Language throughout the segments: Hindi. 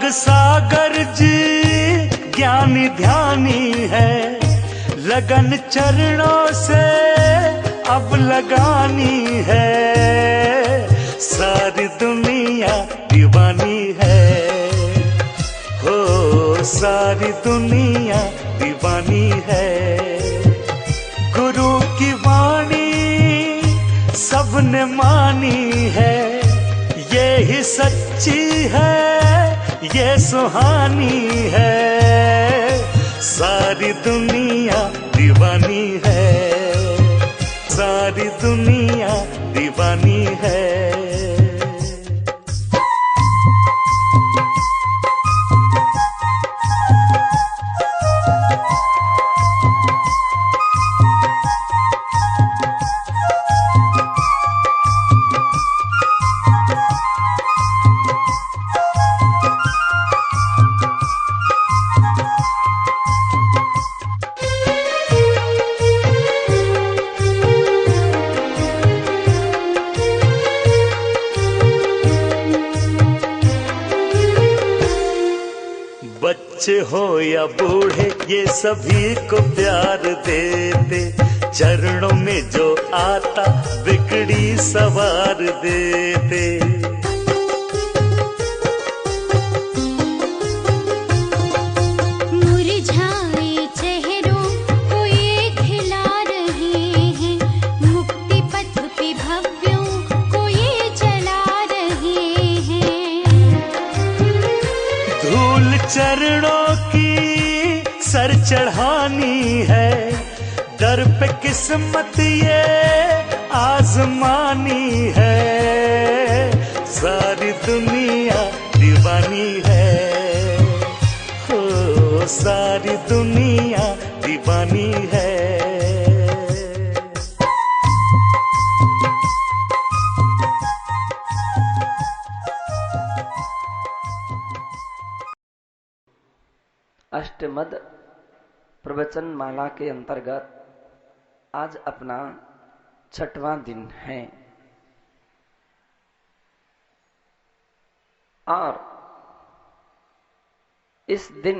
राग सागर जी ज्ञानी ध्यानी है, लगन चरणों से अब लगानी है। सारी दुनिया दीवानी है, हो सारी दुनिया दीवानी है। गुरु की वाणी सबने मानी है, ये ही सच्ची है, ये सुहानी है। सारी दुनिया दीवानी है, सारी दुनिया दीवानी है। बच्चे हो या बूढ़े ये सभी को प्यार देते, चरणों में जो आता बिगड़ी सवार देते। मुरझाए चेहरों को ये खिला रहे हैं, मुक्ति पथ पे भव्यों को ये चला रहे हैं। धूल चरणों की सर चढ़ानी है, दर पे किस्मत ये आजमानी है। सारी दुनिया दीवानी है, हो सारी दुनिया दीवानी है। अष्टमद प्रवचन माला के अंतर्गत आज अपना 6वां दिन है और इस दिन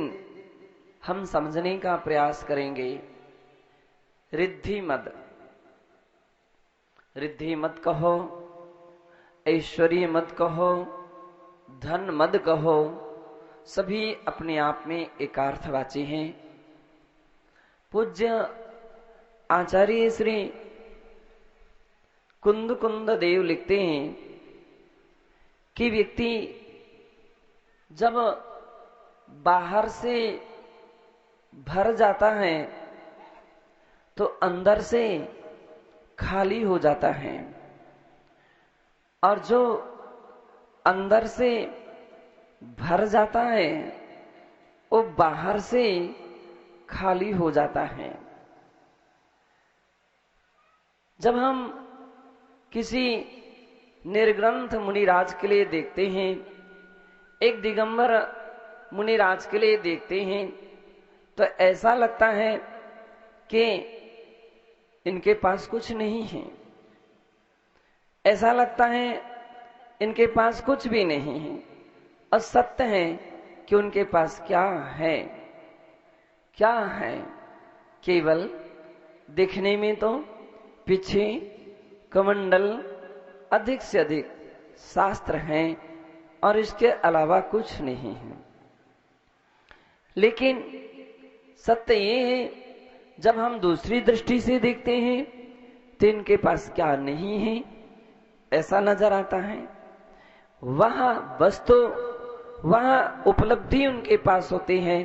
हम समझने का प्रयास करेंगे रिद्धि मद। रिद्धि मद कहो, ऐश्वर्य मद कहो, धन मद कहो, सभी अपने आप में एकार्थवाची हैं। पूज्य आचार्य श्री कुंद कुंद देव लिखते हैं कि व्यक्ति जब बाहर से भर जाता है तो अंदर से खाली हो जाता है, और जो अंदर से भर जाता है वो बाहर से खाली हो जाता है। जब हम किसी निर्ग्रंथ मुनिराज के लिए देखते हैं, एक दिगंबर मुनिराज के लिए देखते हैं, तो ऐसा लगता है कि इनके पास कुछ नहीं है। ऐसा लगता है इनके पास कुछ भी नहीं है। और सत्य है कि उनके पास क्या है, क्या है? केवल दिखने में तो पीछे कमंडल अधिक से अधिक शास्त्र हैं और इसके अलावा कुछ नहीं है। लेकिन सत्य ये है, जब हम दूसरी दृष्टि से देखते हैं तो इनके पास क्या नहीं है ऐसा नजर आता है। वहां वस्तु, वहां उपलब्धि उनके पास होती है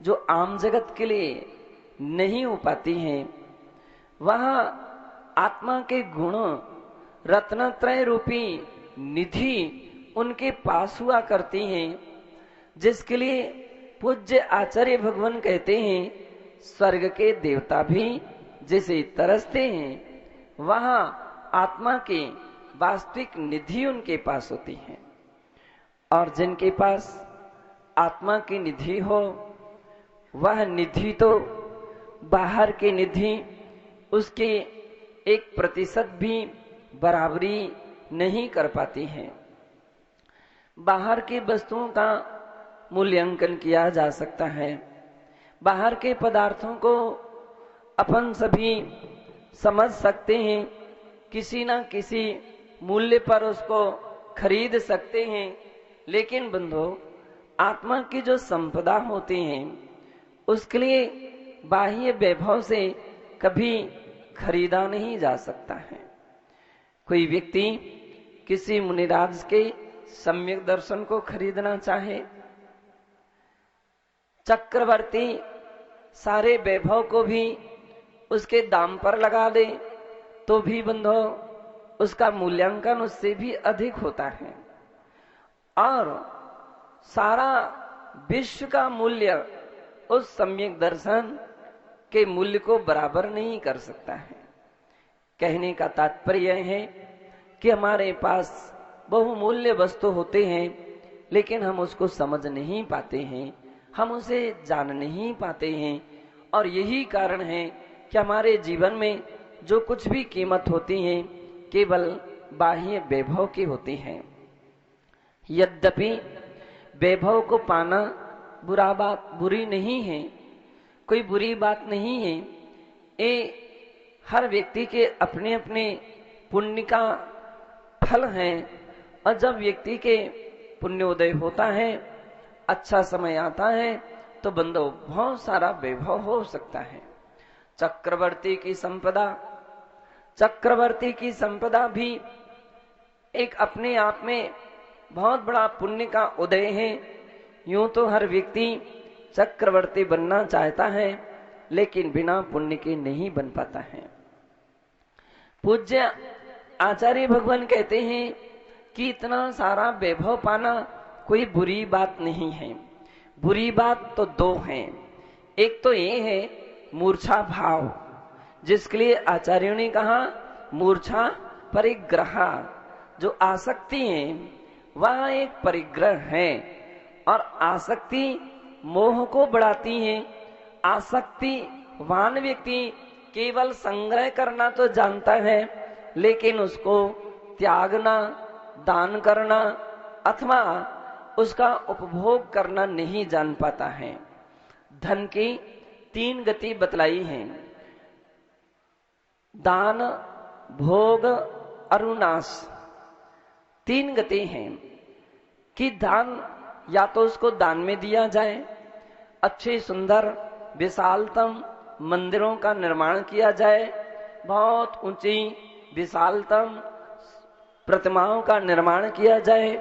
जो आम जगत के लिए नहीं हो पाती हैं। वहां आत्मा के गुण, रत्नत्रय रूपी निधि उनके पास हुआ करती हैं, जिसके लिए पूज्य आचार्य भगवान कहते हैं स्वर्ग के देवता भी जिसे तरसते हैं, वहां आत्मा की वास्तविक निधि उनके पास होती है। और जिनके पास आत्मा की निधि हो, वह निधि तो बाहर की निधि उसके 1% भी बराबरी नहीं कर पाती है। बाहर की वस्तुओं का मूल्यांकन किया जा सकता है। बाहर के पदार्थों को अपन सभी समझ सकते हैं, किसी ना किसी मूल्य पर उसको खरीद सकते हैं, लेकिन बंधु आत्मा की जो संपदा होती है उसके लिए बाह्य वैभव से कभी खरीदा नहीं जा सकता है। कोई व्यक्ति किसी मुनिराज के सम्यक दर्शन को खरीदना चाहे, चक्रवर्ती सारे वैभव को भी उसके दाम पर लगा दे तो भी बंधो उसका मूल्यांकन उससे भी अधिक होता है, और सारा विश्व का मूल्य उस सम्यक दर्शन के मूल्य को बराबर नहीं कर सकता है। कहने का तात्पर्य है कि हमारे पास बहुमूल्य वस्तु होते हैं, लेकिन हम उसको समझ नहीं पाते हैं, हम उसे जान नहीं पाते हैं, और यही कारण है कि हमारे जीवन में जो कुछ भी कीमत होती है केवल बाह्य वैभव की होती है। यद्यपि वैभव को पाना बुरी नहीं है, कोई बुरी बात नहीं है। ये हर व्यक्ति के अपने अपने पुण्य का फल है, और जब व्यक्ति के पुण्योदय होता है, अच्छा समय आता है, तो बंदो बहुत सारा वैभव हो सकता है। चक्रवर्ती की संपदा भी एक अपने आप में बहुत बड़ा पुण्य का उदय है। यूं तो हर व्यक्ति चक्रवर्ती बनना चाहता है, लेकिन बिना पुण्य के नहीं बन पाता है। पूज्य आचार्य भगवान कहते हैं कि इतना सारा वैभव पाना कोई बुरी बात नहीं है। बुरी बात तो दो हैं। एक तो ये है मूर्छा भाव, जिसके लिए आचार्यों ने कहा मूर्छा परिग्रह, जो आसक्ति है वह एक परिग्रह है, और आसक्ति मोह को बढ़ाती है। आसक्तिवान व्यक्ति केवल संग्रह करना तो जानता है, लेकिन उसको त्यागना, दान करना अथवा उसका उपभोग करना नहीं जान पाता है। धन की 3 गति बतलाई हैं, दान, भोग और नाश। 3 गति हैं कि दान या तो उसको दान में दिया जाए, अच्छे सुंदर विशालतम मंदिरों का निर्माण किया जाए, बहुत ऊंची विशालतम प्रतिमाओं का निर्माण किया जाए,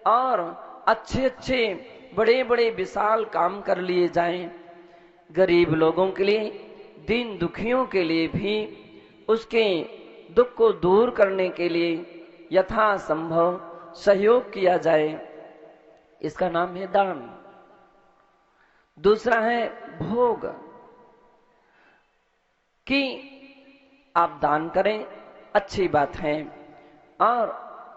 और अच्छे अच्छे बड़े बड़े विशाल काम कर लिए जाएं। गरीब लोगों के लिए, दीन दुखियों के लिए भी उसके दुख को दूर करने के लिए यथासंभव सहयोग किया जाए, इसका नाम है दान। दूसरा है भोग, कि आप दान करें, अच्छी बात है, और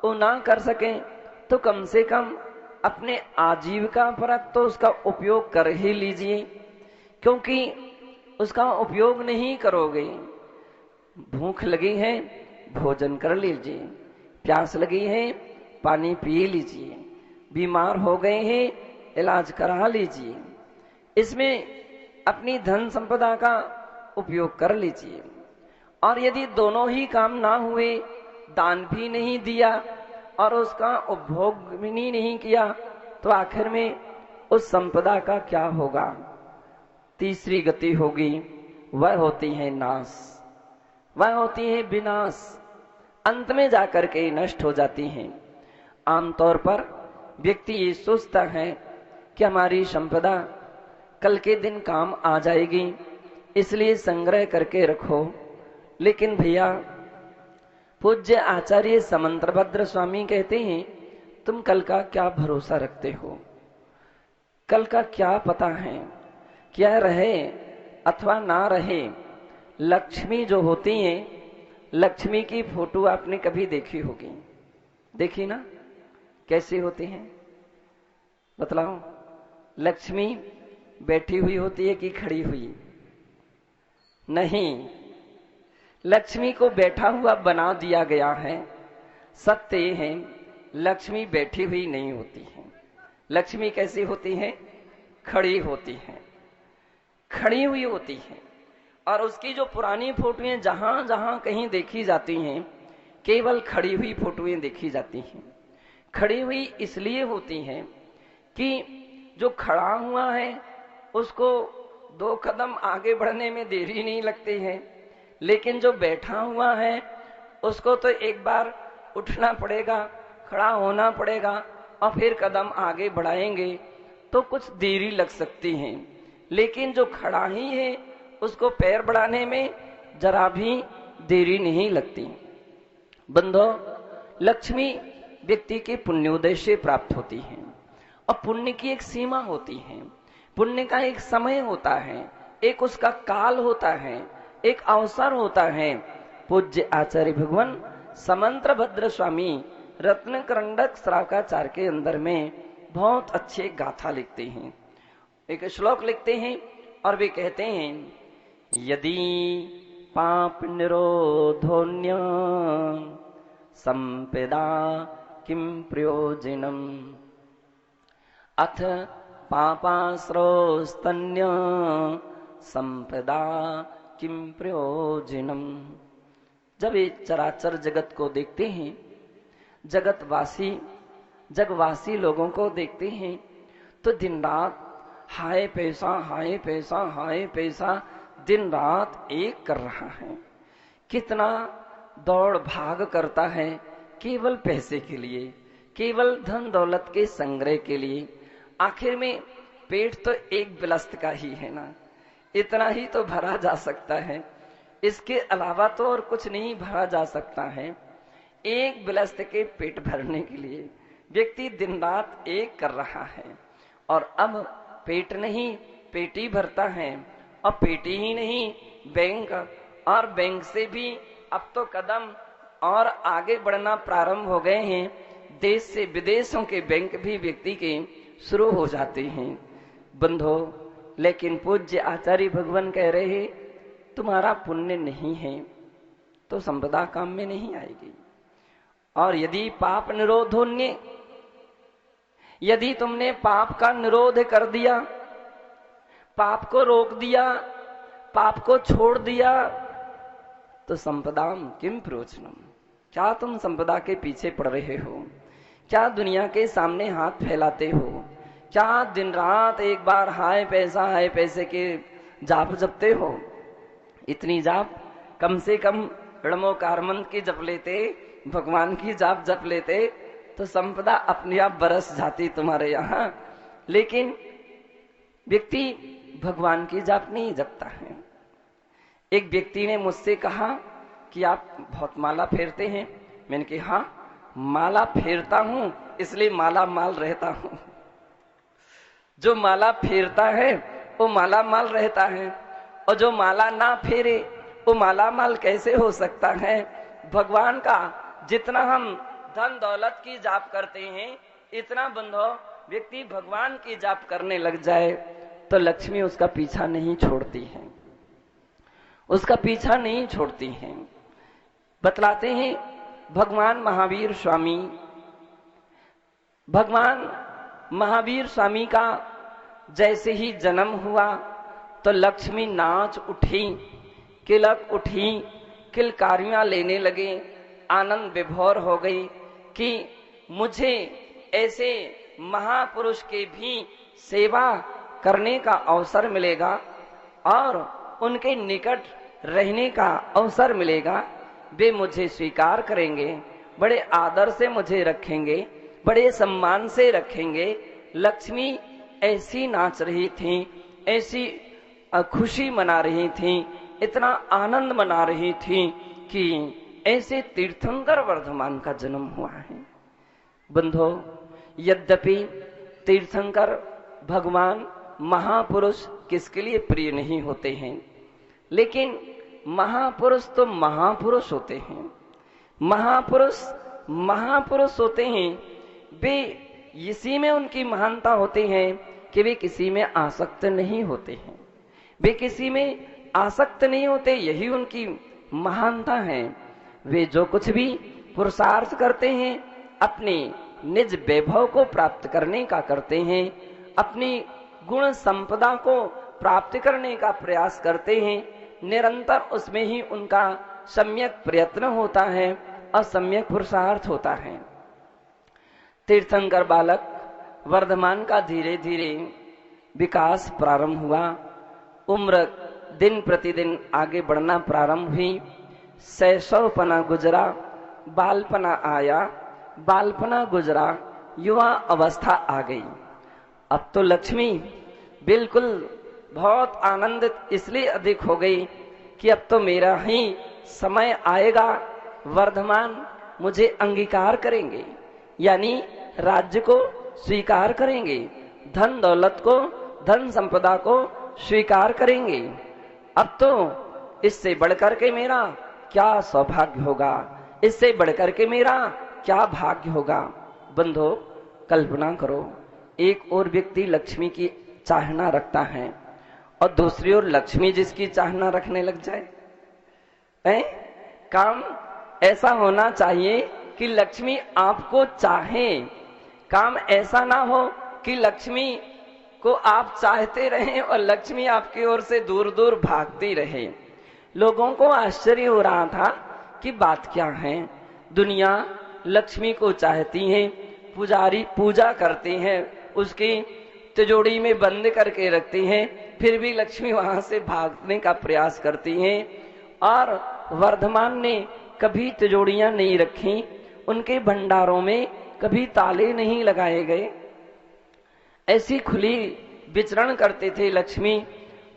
वो ना कर सकें तो कम से कम अपने आजीविका परक तो उसका उपयोग कर ही लीजिए, क्योंकि उसका उपयोग नहीं करोगे, भूख लगी है भोजन कर लीजिए, प्यास लगी है पानी पी लीजिए, बीमार हो गए हैं इलाज करा लीजिए, इसमें अपनी धन संपदा का उपयोग कर लीजिए। और यदि दोनों ही काम ना हुए, दान भी नहीं दिया और उसका उपभोग भी नहीं किया, तो आखिर में उस संपदा का क्या होगा? तीसरी गति होगी, वह होती है नाश, वह होती है विनाश, अंत में जाकर के नष्ट हो जाती हैं। आमतौर पर व्यक्ति ये सोचता है कि हमारी संपदा कल के दिन काम आ जाएगी, इसलिए संग्रह करके रखो। लेकिन भैया, पूज्य आचार्य समंतभद्र स्वामी कहते हैं, तुम कल का क्या भरोसा रखते हो? कल का क्या पता है, क्या रहे अथवा ना रहे। लक्ष्मी जो होती है, लक्ष्मी की फोटो आपने कभी देखी होगी, देखी ना, कैसी होती हैं बतलाओ? लक्ष्मी बैठी हुई होती है कि खड़ी हुई? नहीं, लक्ष्मी को बैठा हुआ बना दिया गया है। सत्य है, लक्ष्मी बैठी हुई नहीं होती है, लक्ष्मी कैसी होती है? खड़ी होती है, खड़ी हुई होती है। और उसकी जो पुरानी फोटोएं जहां जहां कहीं देखी जाती हैं, केवल खड़ी हुई फोटोएं देखी जाती हैं। खड़ी हुई इसलिए होती हैं कि जो खड़ा हुआ है उसको 2 कदम आगे बढ़ने में देरी नहीं लगती है, लेकिन जो बैठा हुआ है उसको तो एक बार उठना पड़ेगा, खड़ा होना पड़ेगा और फिर कदम आगे बढ़ाएंगे तो कुछ देरी लग सकती है। लेकिन जो खड़ा ही है उसको पैर बढ़ाने में जरा भी देरी नहीं लगती। बंधो, लक्ष्मी व्यक्ति के पुण्योदय से प्राप्त होती है और पुण्य की एक सीमा होती है, पुण्य का एक समय होता है, एक उसका काल होता है, एक अवसर होता है। पूज्य आचार्य भगवान समंत्र भद्र स्वामी रत्न करंडक श्रावकाचार के अंदर में बहुत अच्छे गाथा लिखते हैं, एक श्लोक लिखते हैं और वे कहते हैं, यदि पाप निरोधोन्य संपदा किम प्रयोजनम अथ पापाश्रोस्तन्य संपदा किम प्रयोजनम। जब ये चराचर जगत को देखते हैं, जगवासी लोगों को देखते हैं, तो दिन रात हाय पैसा हाय पैसा हाय पैसा दिन रात एक कर रहा है। कितना दौड़ भाग करता है केवल पैसे के लिए, केवल धन दौलत के संग्रह के लिए। आखिर में पेट तो एक बिलस्त का ही है ना, इतना ही तो भरा जा सकता है, इसके अलावा तो और कुछ नहीं भरा जा सकता है। एक बिलस्त के पेट भरने के लिए व्यक्ति दिन रात एक कर रहा है और अब पेट नहीं पेटी भरता है, और पेटी ही नहीं बैंक, और बैंक से भी अब तो कदम और आगे बढ़ना प्रारंभ हो गए हैं। देश से विदेशों के बैंक भी व्यक्ति के शुरू हो जाते हैं। बंधो, लेकिन पूज्य आचार्य भगवान कह रहे हैं, तुम्हारा पुण्य नहीं है तो संपदा काम में नहीं आएगी। और यदि पाप निरोधोन्य, यदि तुमने पाप का निरोध कर दिया, पाप को रोक दिया, पाप को छोड़ दिया, तो संपदाम किम प्रयोजनम, क्या तुम संपदा के पीछे पड़ रहे हो? क्या दुनिया के सामने हाथ फैलाते हो? क्या दिन रात एक बार हाय पैसे के जाप जपते हो? इतनी जाप कम से कम रणमोकारमंद की जप लेते, भगवान की जाप जप लेते तो संपदा अपने आप बरस जाती तुम्हारे यहाँ। लेकिन व्यक्ति भगवान की जाप नहीं जपता है। एक व्यक्ति ने मुझसे कहा कि आप बहुत माला फेरते हैं। मैंने कहा हाँ, माला फेरता हूं इसलिए माला माल रहता हूं। जो माला फेरता है वो माला माल रहता है, और जो माला ना फेरे वो माला माल कैसे हो सकता है? भगवान का जितना हम धन दौलत की जाप करते हैं, इतना बंधो व्यक्ति भगवान की जाप करने लग जाए तो लक्ष्मी उसका पीछा नहीं छोड़ती है, उसका पीछा नहीं छोड़ती हैं। बतलाते हैं भगवान महावीर स्वामी, भगवान महावीर स्वामी का जैसे ही जन्म हुआ तो लक्ष्मी नाच उठी, किलक उठी, किलकारियां लेने लगे, आनंद विभोर हो गई कि मुझे ऐसे महापुरुष के भी सेवा करने का अवसर मिलेगा और उनके निकट रहने का अवसर मिलेगा। वे मुझे स्वीकार करेंगे, बड़े आदर से मुझे रखेंगे, बड़े सम्मान से रखेंगे। लक्ष्मी ऐसी नाच रही थी, ऐसी खुशी मना रही थी, इतना आनंद मना रही थी कि ऐसे तीर्थंकर वर्धमान का जन्म हुआ है। बंधो, यद्यपि तीर्थंकर भगवान महापुरुष किसके लिए प्रिय नहीं होते हैं, लेकिन महापुरुष तो महापुरुष होते हैं। महापुरुष महापुरुष होते हैं। वे इसी में उनकी महानता होती है कि वे किसी में आसक्त नहीं होते हैं, वे किसी में आसक्त नहीं होते, यही उनकी महानता है। वे जो कुछ भी पुरुषार्थ करते हैं अपने निज वैभव को प्राप्त करने का करते हैं, अपनी गुण संपदा को प्राप्त करने का प्रयास करते हैं, निरंतर उसमें ही उनका सम्यक प्रयत्न होता है और सम्यक पुरुषार्थ होता है। तीर्थंकर बालक वर्धमान का धीरे धीरे विकास प्रारंभ हुआ, उम्र दिन प्रतिदिन आगे बढ़ना प्रारंभ हुई, शैशवपना गुजरा, बालपना आया, बालपना गुजरा, युवा अवस्था आ गई। अब तो लक्ष्मी बिल्कुल बहुत आनंदित इसलिए अधिक हो गई कि अब तो मेरा ही समय आएगा, वर्धमान मुझे अंगीकार करेंगे, यानी राज्य को स्वीकार करेंगे, धन दौलत को, धन संपदा को स्वीकार करेंगे। अब तो इससे बढ़कर के मेरा क्या सौभाग्य होगा, इससे बढ़कर के मेरा क्या भाग्य होगा। बंधो, कल्पना करो, एक और व्यक्ति लक्ष्मी की चाहना रखता है और दूसरी ओर लक्ष्मी जिसकी चाहना रखने लग जाए। काम ऐसा होना चाहिए कि लक्ष्मी आपको चाहे, काम ऐसा ना हो कि लक्ष्मी को आप चाहते रहें और लक्ष्मी आपकी ओर से दूर दूर भागती रहे। लोगों को आश्चर्य हो रहा था कि बात क्या है, दुनिया लक्ष्मी को चाहती है, पुजारी पूजा करते हैं, उसकी तिजोरी में बंद करके रखती हैं, फिर भी लक्ष्मी वहां से भागने का प्रयास करती हैं। और वर्धमान ने कभी तिजोरियां नहीं रखी, उनके भंडारों में कभी ताले नहीं लगाए गए, ऐसी खुली विचरण करते थे लक्ष्मी।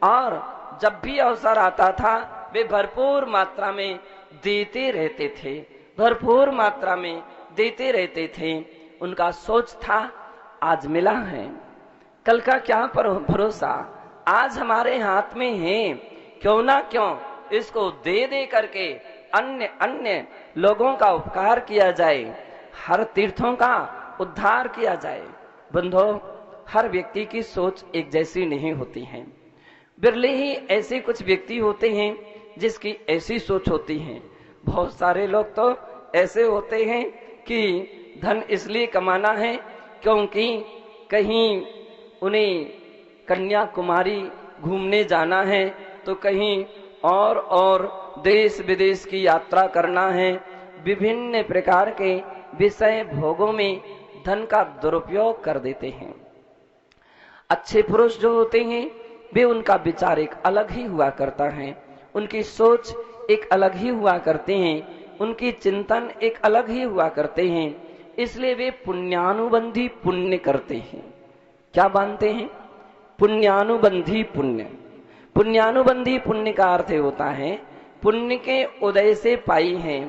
और जब भी अवसर आता था वे भरपूर मात्रा में देते रहते थे, भरपूर मात्रा में देते रहते थे। उनका सोच था आज मिला है, कल का क्या भरोसा, आज हमारे हाथ में है, क्यों ना क्यों इसको दे दे करके अन्य अन्य लोगों का उपकार किया जाए, हर तीर्थों का उद्धार किया जाए। बंधो, हर व्यक्ति की सोच एक जैसी नहीं होती है, बिरले ही ऐसे कुछ व्यक्ति होते हैं जिसकी ऐसी सोच होती है। बहुत सारे लोग तो ऐसे होते हैं कि धन इसलिए कमाना है क्योंकि कहीं उन्हें कन्याकुमारी घूमने जाना है, तो कहीं और देश विदेश की यात्रा करना है, विभिन्न प्रकार के विषय भोगों में धन का दुरुपयोग कर देते हैं। अच्छे पुरुष जो होते हैं वे, उनका विचार एक अलग ही हुआ करता है, उनकी सोच एक अलग ही हुआ करते हैं, उनकी चिंतन एक अलग ही हुआ करते हैं। इसलिए वे पुण्यानुबंधी पुण्य करते हैं। क्या मानते हैं? पुण्यानुबंधी पुण्य। पुण्यानुबंधी पुण्य का अर्थ होता है पुण्य के उदय से पाई है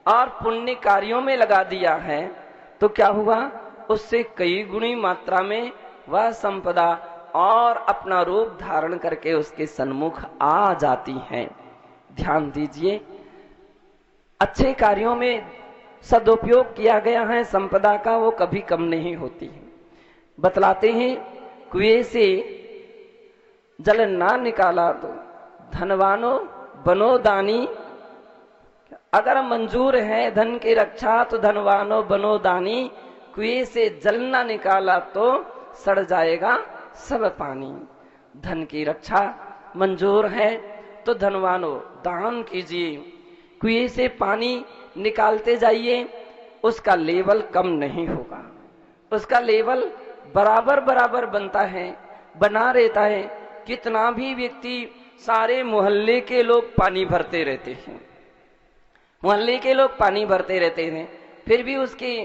और पुण्य कार्यों में लगा दिया है, तो क्या हुआ, उससे कई गुणी मात्रा में वह संपदा और अपना रूप धारण करके उसके सन्मुख आ जाती है। ध्यान दीजिए, अच्छे कार्यों में सदुपयोग किया गया है संपदा का, वो कभी कम नहीं होती है। बतलाते हैं, कुएं से जल ना निकाला तो धनवानो बनो दानी। अगर मंजूर है धन की रक्षा तो धनवानो बनो दानी, कुएं से जल ना निकाला तो सड़ जाएगा सब पानी। धन की रक्षा मंजूर है तो धनवानो दान कीजिए, कुएं से पानी निकालते जाइए, उसका लेवल कम नहीं होगा, उसका लेवल बराबर बराबर बनता है, बना रहता है। कितना भी व्यक्ति, सारे मोहल्ले के लोग पानी भरते रहते हैं, मोहल्ले के लोग पानी भरते रहते हैं, फिर भी उसकी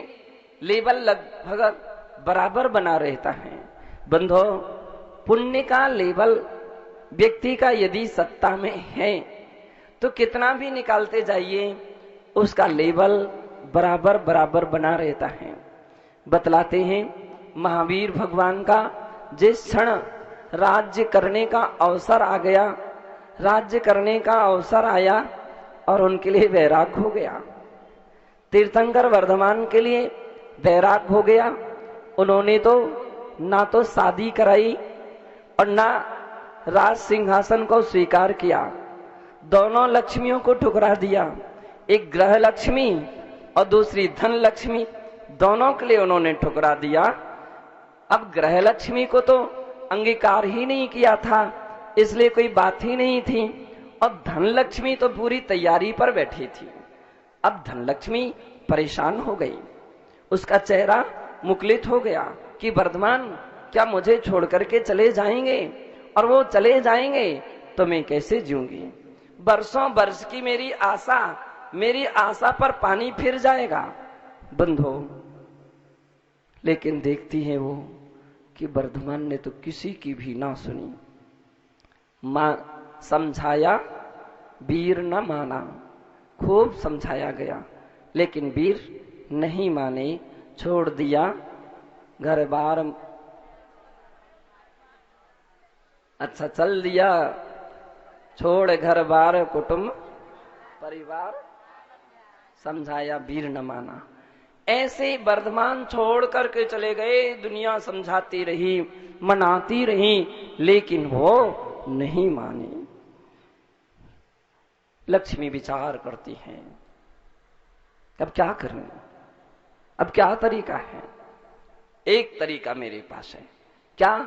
लेवल लगभग बराबर बना रहता है। बंधो, पुण्य का लेवल व्यक्ति का यदि सत्ता में है तो कितना भी निकालते जाइए उसका लेवल बराबर बराबर बना रहता है। बतलाते हैं, महावीर भगवान का जिस क्षण राज्य करने का अवसर आ गया, राज्य करने का अवसर आया और उनके लिए वैराग्य हो गया। तीर्थंकर वर्धमान के लिए वैराग्य हो गया। उन्होंने तो ना तो शादी कराई और ना राज सिंहासन को स्वीकार किया, दोनों लक्ष्मियों को ठुकरा दिया, एक ग्रह लक्ष्मी और दूसरी धन लक्ष्मी, दोनों के लिए उन्होंने ठुकरा दिया। अब ग्रह लक्ष्मी को तो अंगीकार ही नहीं किया था, इसलिए कोई बात ही नहीं थी। और धन लक्ष्मी तो पूरी तैयारी पर बैठी थी। अब धन लक्ष्मी परेशान हो गई, उसका चेहरा मुखलित हो गया कि वर्धमान क्या मुझे छोड़ करके चले जाएंगे, और वो चले जाएंगे तो मैं कैसे जीऊंगी। बरसों वर्ष की मेरी आशा पर पानी फिर जाएगा बंधो। लेकिन देखती है वो कि वर्धमान ने तो किसी की भी ना सुनी। मां समझाया, वीर न माना। खूब समझाया गया लेकिन वीर नहीं माने, छोड़ दिया घर बार। अच्छा, चल दिया छोड़ घर बार कुटुंब परिवार, समझाया वीर न माना। ऐसे वर्धमान छोड़ करके चले गए। दुनिया समझाती रही, मनाती रही, लेकिन वो नहीं मानी। लक्ष्मी विचार करती हैं, अब क्या करूं, अब क्या तरीका है। एक तरीका मेरे पास है। क्या?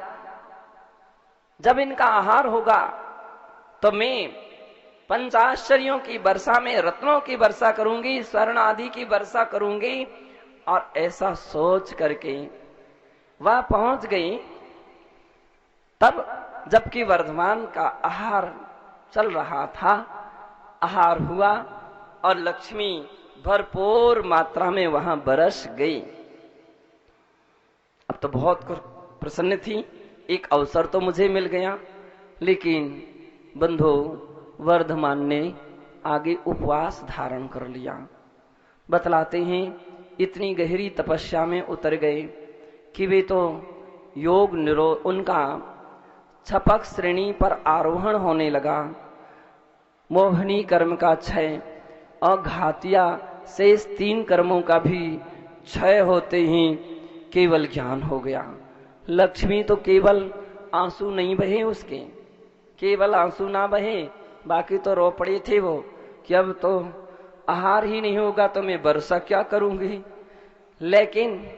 जब इनका आहार होगा तो मैं पंचाश्चर्यों की वर्षा में रत्नों की वर्षा करूंगी, स्वर्ण आदि की वर्षा करूंगी। और ऐसा सोच करके वह पहुंच गई। तब जबकि वर्धमान का आहार चल रहा था, आहार हुआ और लक्ष्मी भरपूर मात्रा में वहां बरस गई। अब तो बहुत प्रसन्न थी, एक अवसर तो मुझे मिल गया। लेकिन बंधु, वर्धमान ने आगे उपवास धारण कर लिया। बतलाते हैं इतनी गहरी तपस्या में उतर गए कि वे तो योग निरोध, उनका छपक श्रेणी पर आरोहण होने लगा। मोहनी कर्म का क्षय और घातिया शेष 3 कर्मों का भी क्षय होते ही केवल ज्ञान हो गया। लक्ष्मी तो केवल आंसू नहीं बहे उसके, केवल आंसू ना बहे, बाकी तो रो पड़ी थे वो कि अब तो आहार ही नहीं होगा तो मैं वर्षा क्या करूंगी। लेकिन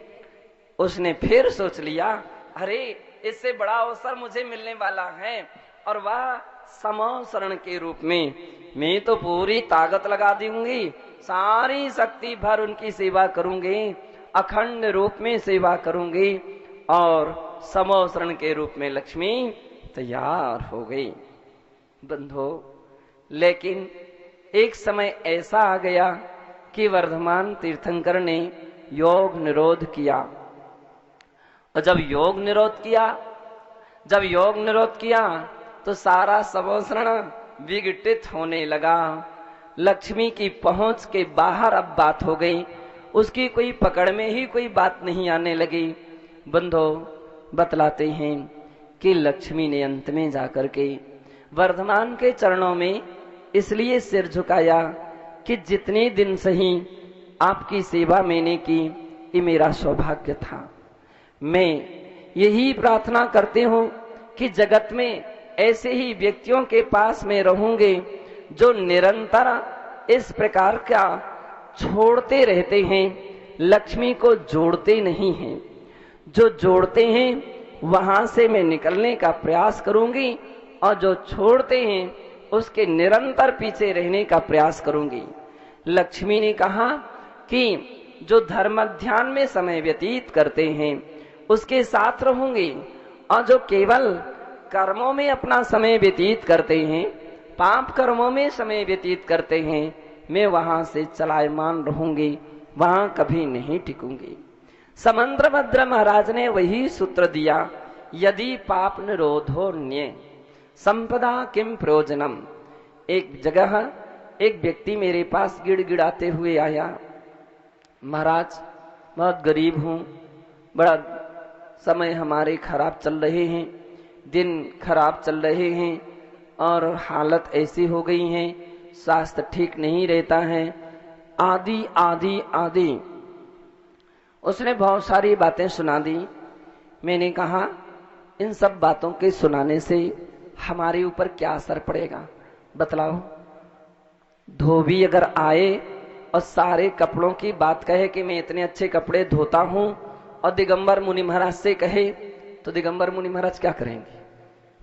उसने फिर सोच लिया, अरे इससे बड़ा अवसर मुझे मिलने वाला है, और वह समशरण के रूप में मैं तो पूरी ताकत लगा दूंगी, सारी शक्ति भर उनकी सेवा करूंगी, अखंड रूप में सेवा करूंगी। और समशरण के रूप में लक्ष्मी तैयार हो गई बंधो। लेकिन एक समय ऐसा आ गया कि वर्धमान तीर्थंकर ने योग निरोध किया। और जब योग निरोध किया तो सारा समशरण विघटित होने लगा। लक्ष्मी की पहुंच के बाहर अब बात हो गई, उसकी कोई पकड़ में ही कोई बात नहीं आने लगी। बंधो, बतलाते हैं कि लक्ष्मी ने अंत में जाकर के वर्धमान के चरणों में इसलिए सिर झुकाया कि जितने दिन सही आपकी सेवा मैंने की, ये मेरा सौभाग्य था। मैं यही प्रार्थना करते हूं कि जगत में ऐसे ही व्यक्तियों के पास में रहूंगे जो निरंतर इस प्रकार का छोड़ते रहते हैं, लक्ष्मी को जोड़ते नहीं हैं। जो जोड़ते हैं वहां से मैं निकलने का प्रयास करूंगी, और जो छोड़ते हैं उसके निरंतर पीछे रहने का प्रयास करूंगी। लक्ष्मी ने कहा कि जो धर्म ध्यान में समय व्यतीत करते हैं उसके साथ रहूंगी, और जो केवल कर्मों में अपना समय व्यतीत करते हैं, पाप कर्मों में समय व्यतीत करते हैं, मैं वहां से चलायमान रहूंगी, वहां कभी नहीं टिकूंगी। समंद्रभद्र महाराज ने वही सूत्र दिया, यदि पाप निरोधो न्ये संपदा किम प्रयोजनम। एक जगह एक व्यक्ति मेरे पास गिड़गिड़ाते हुए आया, महाराज बहुत गरीब हूं, बड़ा समय हमारे खराब चल रहे हैं, दिन खराब चल रहे हैं, और हालत ऐसी हो गई है, स्वास्थ्य ठीक नहीं रहता है, आदि आदि आदि। उसने बहुत सारी बातें सुना दी। मैंने कहा, इन सब बातों के सुनाने से हमारे ऊपर क्या असर पड़ेगा, बतलाओ। धोबी अगर आए और सारे कपड़ों की बात कहे कि मैं इतने अच्छे कपड़े धोता हूं, और दिगंबर मुनि महाराज से कहे तो दिगंबर मुनि महाराज क्या करेंगे?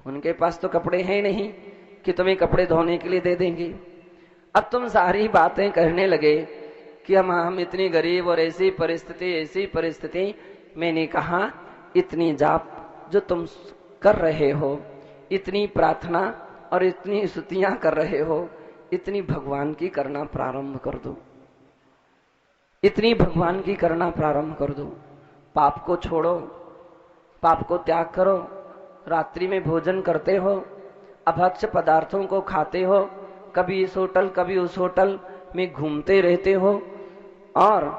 उनके पास तो कपड़े हैं नहीं कि तुम्हें कपड़े धोने के लिए दे देंगे। अब तुम सारी बातें कहने लगे कि हम इतनी गरीब और ऐसी परिस्थिति। मैंने कहा इतनी जाप जो तुम कर रहे हो, इतनी प्रार्थना और इतनी स्तुतियां कर रहे हो, इतनी भगवान की करना प्रारंभ कर दो, इतनी भगवान की करना प्रारंभ कर दो। पाप को छोड़ो, पाप को त्याग करो। रात्रि में भोजन करते हो, अभक्ष्य पदार्थों को खाते हो, कभी इस होटल कभी उस होटल में घूमते रहते हो, और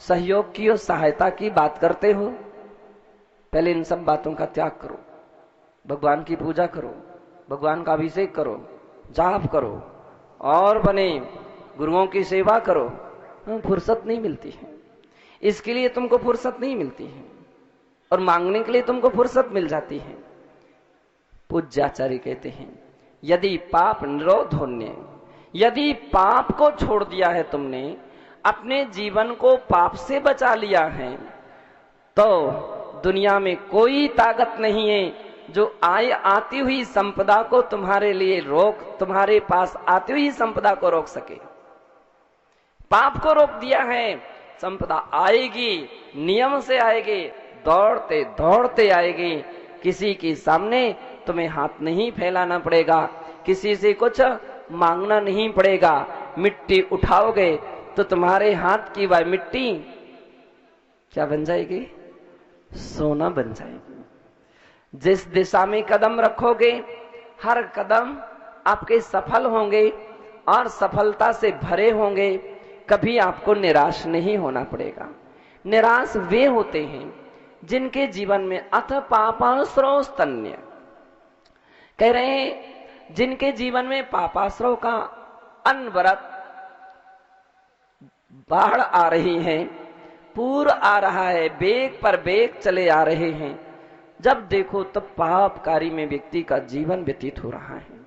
सहयोग की और सहायता की बात करते हो। पहले इन सब बातों का त्याग करो, भगवान की पूजा करो, भगवान का अभिषेक करो, जाप करो और बने गुरुओं की सेवा करो। फुर्सत नहीं मिलती है, इसके लिए तुमको फुर्सत नहीं मिलती है, और मांगने के लिए तुमको फुर्सत मिल जाती है। पूज्याचार्य कहते हैं यदि पाप निरोधोन्य, यदि पाप को छोड़ दिया है तुमने, अपने जीवन को पाप से बचा लिया है, तो दुनिया में कोई ताकत नहीं है जो आती हुई संपदा को तुम्हारे लिए तुम्हारे पास आती हुई संपदा को रोक सके। पाप को रोक दिया है, संपदा आएगी, नियम से आएगी, दौड़ते दौड़ते आएगी। किसी के सामने तुम्हें हाथ नहीं फैलाना पड़ेगा, किसी से कुछ मांगना नहीं पड़ेगा। मिट्टी उठाओगे तो तुम्हारे हाथ की वह मिट्टी क्या बन जाएगी? सोना बन जाएगी। जिस दिशा में कदम रखोगे, हर कदम आपके सफल होंगे और सफलता से भरे होंगे। कभी आपको निराश नहीं होना पड़ेगा। निराश वे होते हैं जिनके जीवन में अथ पापाश्रव स्तन्य, कह रहे हैं जिनके जीवन में पापाश्रव का अनवरत बाढ़ आ रही है, पूर आ रहा है, बेग पर बेग चले आ रहे हैं। जब देखो तब पापकारी में व्यक्ति का जीवन व्यतीत हो रहा है।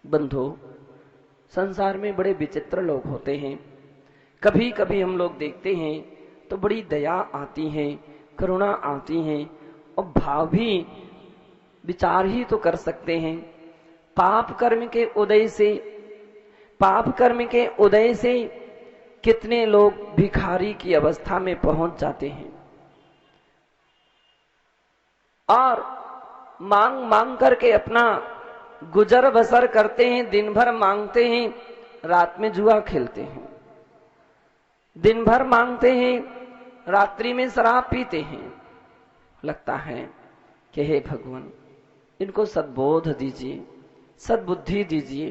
बंधु, संसार में बड़े विचित्र लोग होते हैं। कभी कभी हम लोग देखते हैं तो बड़ी दया आती है, करुणा आती है, और भाव भी विचार ही तो कर सकते हैं। पाप कर्म के उदय से कितने लोग भिखारी की अवस्था में पहुंच जाते हैं, और मांग मांग करके अपना गुजर बसर करते हैं। दिन भर मांगते हैं, रात में जुआ खेलते हैं। दिन भर मांगते हैं, रात्रि में शराब पीते हैं। लगता है कि हे भगवान, इनको सद्बोध दीजिए, सद्बुद्धि दीजिए।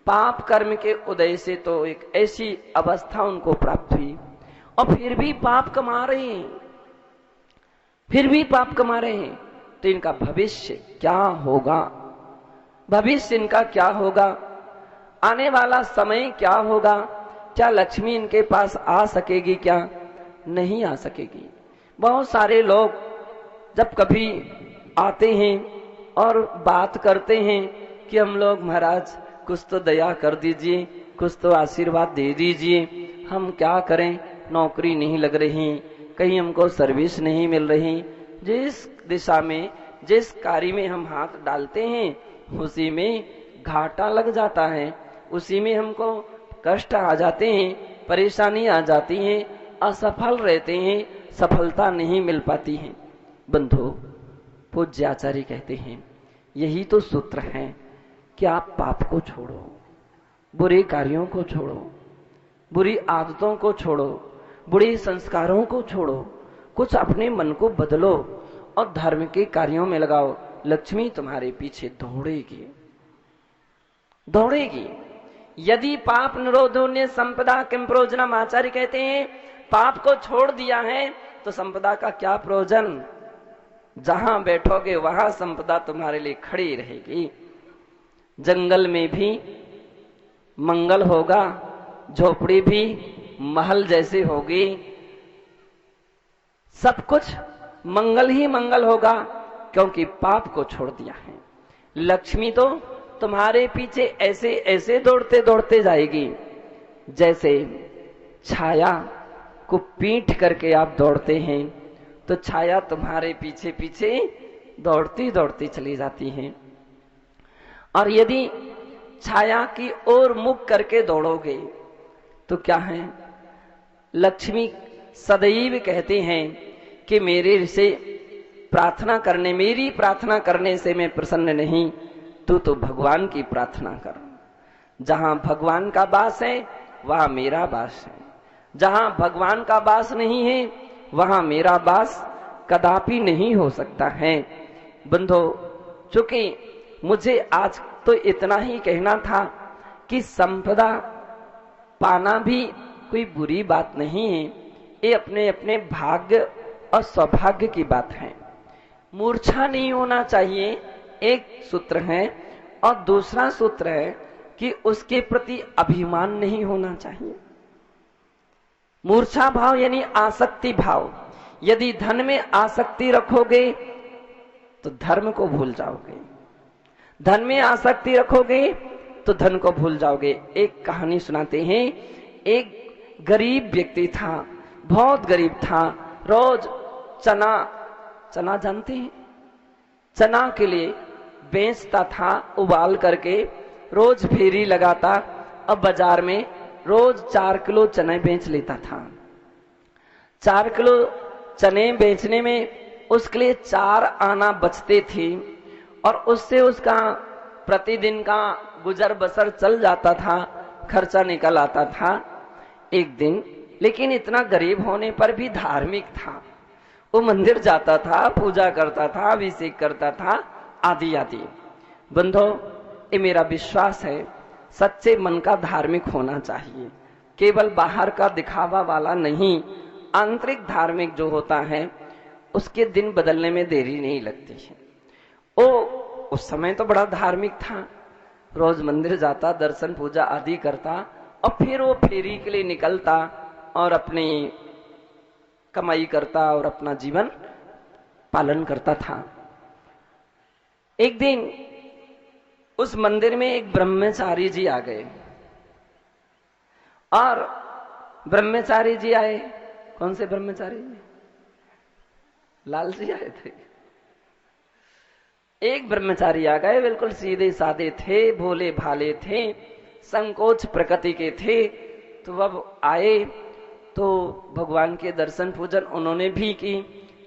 पाप कर्म के उदय से तो एक ऐसी अवस्था उनको प्राप्त हुई, और फिर भी पाप कमा रहे हैं, फिर भी पाप कमा रहे हैं। तो इनका भविष्य क्या होगा? भविष्य इनका क्या होगा? आने वाला समय क्या होगा? क्या लक्ष्मी इनके पास आ सकेगी? क्या नहीं आ सकेगी। बहुत सारे लोग जब कभी आते हैं और बात करते हैं कि हम लोग महाराज कुछ तो दया कर दीजिए, कुछ तो आशीर्वाद दे दीजिए, हम क्या करें, नौकरी नहीं लग रही, कहीं हमको सर्विस नहीं मिल रही। जिस दिशा में, जिस कार्य में हम हाथ डालते हैं उसी में घाटा लग जाता है, उसी में हमको कष्ट आ जाते हैं, परेशानी आ जाती है, असफल रहते हैं, सफलता नहीं मिल पाती है। बंधु, पूज्य आचार्य कहते हैं यही तो सूत्र है कि आप पाप को छोड़ो, बुरे कार्यों को छोड़ो, बुरी आदतों को छोड़ो, बुरे संस्कारों को छोड़ो, कुछ अपने मन को बदलो और धर्म के कार्यों में लगाओ। लक्ष्मी तुम्हारे पीछे दौड़ेगी, दौड़ेगी। यदि पाप निरोधोन्य संपदा किम प्रयोजनम, आचार्य कहते हैं पाप को छोड़ दिया है तो संपदा का क्या प्रयोजन? जहां बैठोगे वहां संपदा तुम्हारे लिए खड़ी रहेगी। जंगल में भी मंगल होगा, झोपड़ी भी महल जैसी होगी, सब कुछ मंगल ही मंगल होगा, क्योंकि पाप को छोड़ दिया है। लक्ष्मी तो तुम्हारे पीछे ऐसे ऐसे दौड़ते दौड़ते जाएगी जैसे छाया को पीट करके आप दौड़ते हैं तो छाया तुम्हारे पीछे पीछे दौड़ती दौड़ती चली जाती है। और यदि छाया की ओर मुख करके दौड़ोगे तो क्या है, लक्ष्मी सदैव कहते हैं कि मेरे से प्रार्थना करने, मेरी प्रार्थना करने से मैं प्रसन्न नहीं, तू तो भगवान की प्रार्थना कर। जहां भगवान का वास है वहां मेरा वास है, जहां भगवान का वास नहीं है वहां मेरा वास कदापि नहीं हो सकता है। बंधो, चूंकि मुझे आज तो इतना ही कहना था कि संपदा पाना भी कोई बुरी बात नहीं है, ये अपने अपने भाग्य और सौभाग्य की बात है। मूर्छा नहीं होना चाहिए, एक सूत्र है, और दूसरा सूत्र है कि उसके प्रति अभिमान नहीं होना चाहिए। मूर्छा भाव यानी आसक्ति भाव। यदि धन में आसक्ति रखोगे तो धर्म को भूल जाओगे, धन में आसक्ति रखोगे तो धन को भूल जाओगे। एक कहानी सुनाते हैं। एक गरीब व्यक्ति था, बहुत गरीब था, रोज चना जानते हैं, चना के लिए बेचता था उबाल करके, रोज फेरी लगाता। अब बाजार में रोज 4 किलो चने बेच लेता था। 4 किलो चने बेचने में उसके लिए 4 आना बचते थे और उससे उसका प्रतिदिन का गुजर बसर चल जाता था, खर्चा निकल आता था। एक दिन लेकिन इतना गरीब होने पर भी धार्मिक था, वो मंदिर जाता था, पूजा करता था, अभिषेक करता था, आदि आदि। बंधो, ये मेरा विश्वास है, सच्चे मन का धार्मिक होना चाहिए, केवल बाहर का दिखावा वाला नहीं। आंतरिक धार्मिक जो होता है उसके दिन बदलने में देरी नहीं लगती है। वो उस समय तो बड़ा धार्मिक था, रोज मंदिर जाता, दर्शन पूजा आदि करता और फिर वो फेरी के लिए निकलता और अपनी कमाई करता और अपना जीवन पालन करता था। एक दिन उस मंदिर में एक ब्रह्मचारी जी आ गए और ब्रह्मचारी जी आए। कौन से ब्रह्मचारी जी? लाल जी आए थे। एक ब्रह्मचारी आ गए, बिल्कुल सीधे साधे थे, भोले भाले थे, संकोच प्रकृति के थे। तो अब आए तो भगवान के दर्शन पूजन उन्होंने भी की,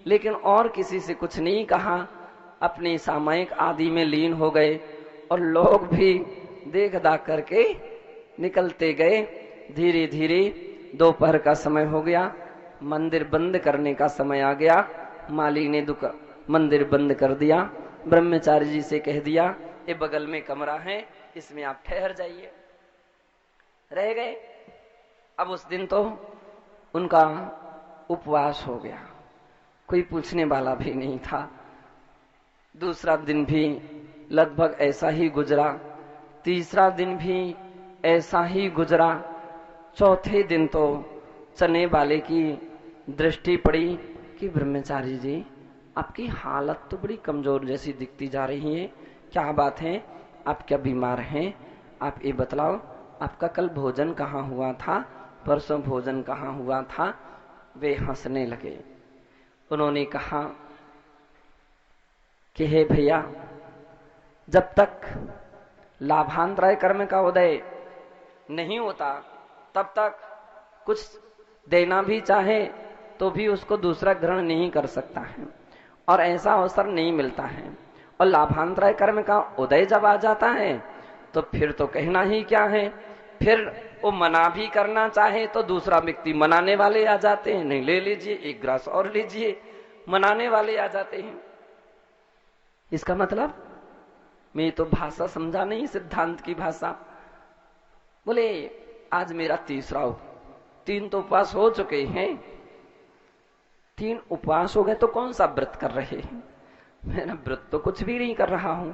लेकिन और किसी से कुछ नहीं कहा, अपने सामायिक आदि में लीन हो गए और लोग भी देख दाख करके निकलते गए। धीरे धीरे दोपहर का समय हो गया, मंदिर बंद करने का समय आ गया। माली ने मंदिर बंद कर दिया। ब्रह्मचारी जी से कह दिया, ये बगल में कमरा है, इसमें आप ठहर जाइए। रह गए। अब उस दिन तो उनका उपवास हो गया, कोई पूछने वाला भी नहीं था। दूसरा दिन भी लगभग ऐसा ही गुजरा, तीसरा दिन भी ऐसा ही गुजरा। चौथे दिन तो चने वाले की दृष्टि पड़ी कि ब्रह्मचारी जी, आपकी हालत तो बड़ी कमजोर जैसी दिखती जा रही है, क्या बात है, आप क्या बीमार हैं? आप ये बतलाओ, आपका कल भोजन कहाँ हुआ था, परसों भोजन कहाँ हुआ था? वे हंसने लगे। उन्होंने कहा कि हे भैया, जब तक लाभांतराय कर्म का उदय नहीं होता तब तक कुछ देना भी चाहे तो भी उसको दूसरा ग्रहण नहीं कर सकता है और ऐसा अवसर नहीं मिलता है। और लाभांतराय कर्म का उदय जब आ जाता है तो फिर तो कहना ही क्या है, फिर वो मना भी करना चाहे तो दूसरा व्यक्ति मनाने वाले आ जाते हैं, नहीं ले लीजिए, एक ग्रास और लीजिए, मनाने वाले आ जाते हैं। इसका मतलब मैं तो भाषा समझा नहीं, सिद्धांत की भाषा। बोले आज मेरा 3 तो उपवास हो चुके हैं। 3 उपवास हो गए तो कौन सा व्रत कर रहे हैं? मेरा व्रत तो कुछ भी नहीं कर रहा हूं,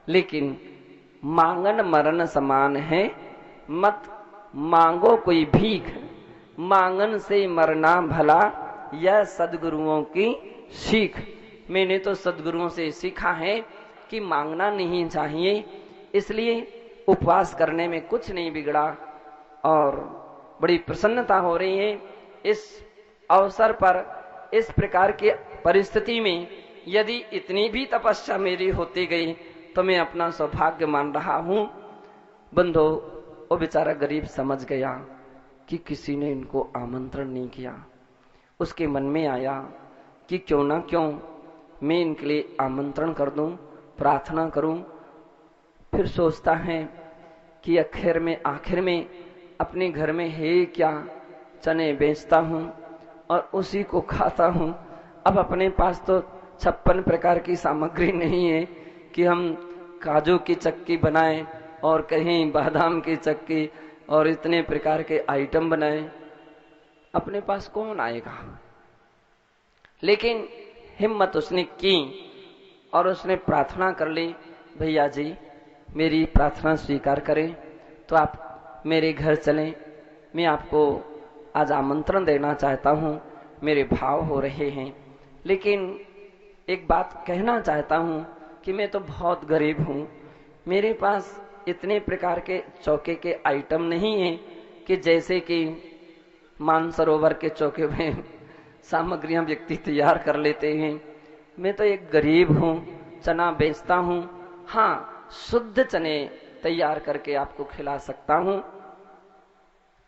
लेकिन मांगन मरण समान है, मत मांगो कोई भीख, मांगन से मरना भला, यह सदगुरुओं की सीख। मैंने तो सदगुरुओं से सीखा है कि मांगना नहीं चाहिए, इसलिए उपवास करने में कुछ नहीं बिगड़ा और बड़ी प्रसन्नता हो रही है। इस अवसर पर, इस प्रकार की परिस्थिति में यदि इतनी भी तपस्या मेरी होती गई तो मैं अपना सौभाग्य मान रहा हूं। बंधो, वो बेचारा गरीब समझ गया कि किसी ने इनको आमंत्रण नहीं किया। उसके मन में आया कि क्यों ना क्यों मैं इनके लिए आमंत्रण कर दूं, प्रार्थना करूं। फिर सोचता है कि आखिर में अपने घर में है क्या, चने बेचता हूं और उसी को खाता हूं। अब अपने पास तो 56 प्रकार की सामग्री नहीं है कि हम काजू की चक्की बनाएं और कहीं बादाम की चक्की और इतने प्रकार के आइटम बनाएं। अपने पास कौन आएगा? लेकिन हिम्मत उसने की और उसने प्रार्थना कर ली, भैया जी मेरी प्रार्थना स्वीकार करें तो आप मेरे घर चलें, मैं आपको आज आमंत्रण देना चाहता हूं, मेरे भाव हो रहे हैं। लेकिन एक बात कहना चाहता हूं कि मैं तो बहुत गरीब हूं, मेरे पास इतने प्रकार के चौके के आइटम नहीं है कि जैसे कि मानसरोवर के चौके में सामग्रियां व्यक्ति तैयार कर लेते हैं। मैं तो एक गरीब हूं, चना बेचता हूं, हाँ शुद्ध चने तैयार करके आपको खिला सकता हूं।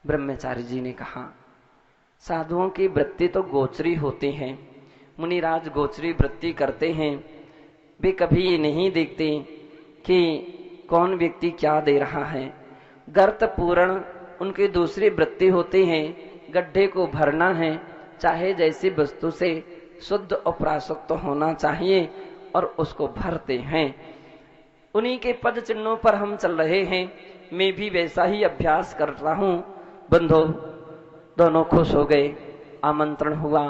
ब्रह्मचारी जी ने कहा, साधुओं की वृत्ति तो गोचरी होती है, मुनिराज गोचरी वृत्ति करते हैं, वे कभी ये नहीं देखते कि कौन व्यक्ति क्या दे रहा है। गर्त पूर्ण उनकी दूसरी वृत्ति होती है, गड्ढे को भरना है, चाहे जैसी वस्तु से शुद्ध और प्राशुद्ध होना चाहिए और उसको भरते हैं। उन्हीं के पद चिन्हों पर हम चल रहे हैं, मैं भी वैसा ही अभ्यास कर रहा हूं। बंधो, दोनों खुश हो गए, आमंत्रण हुआ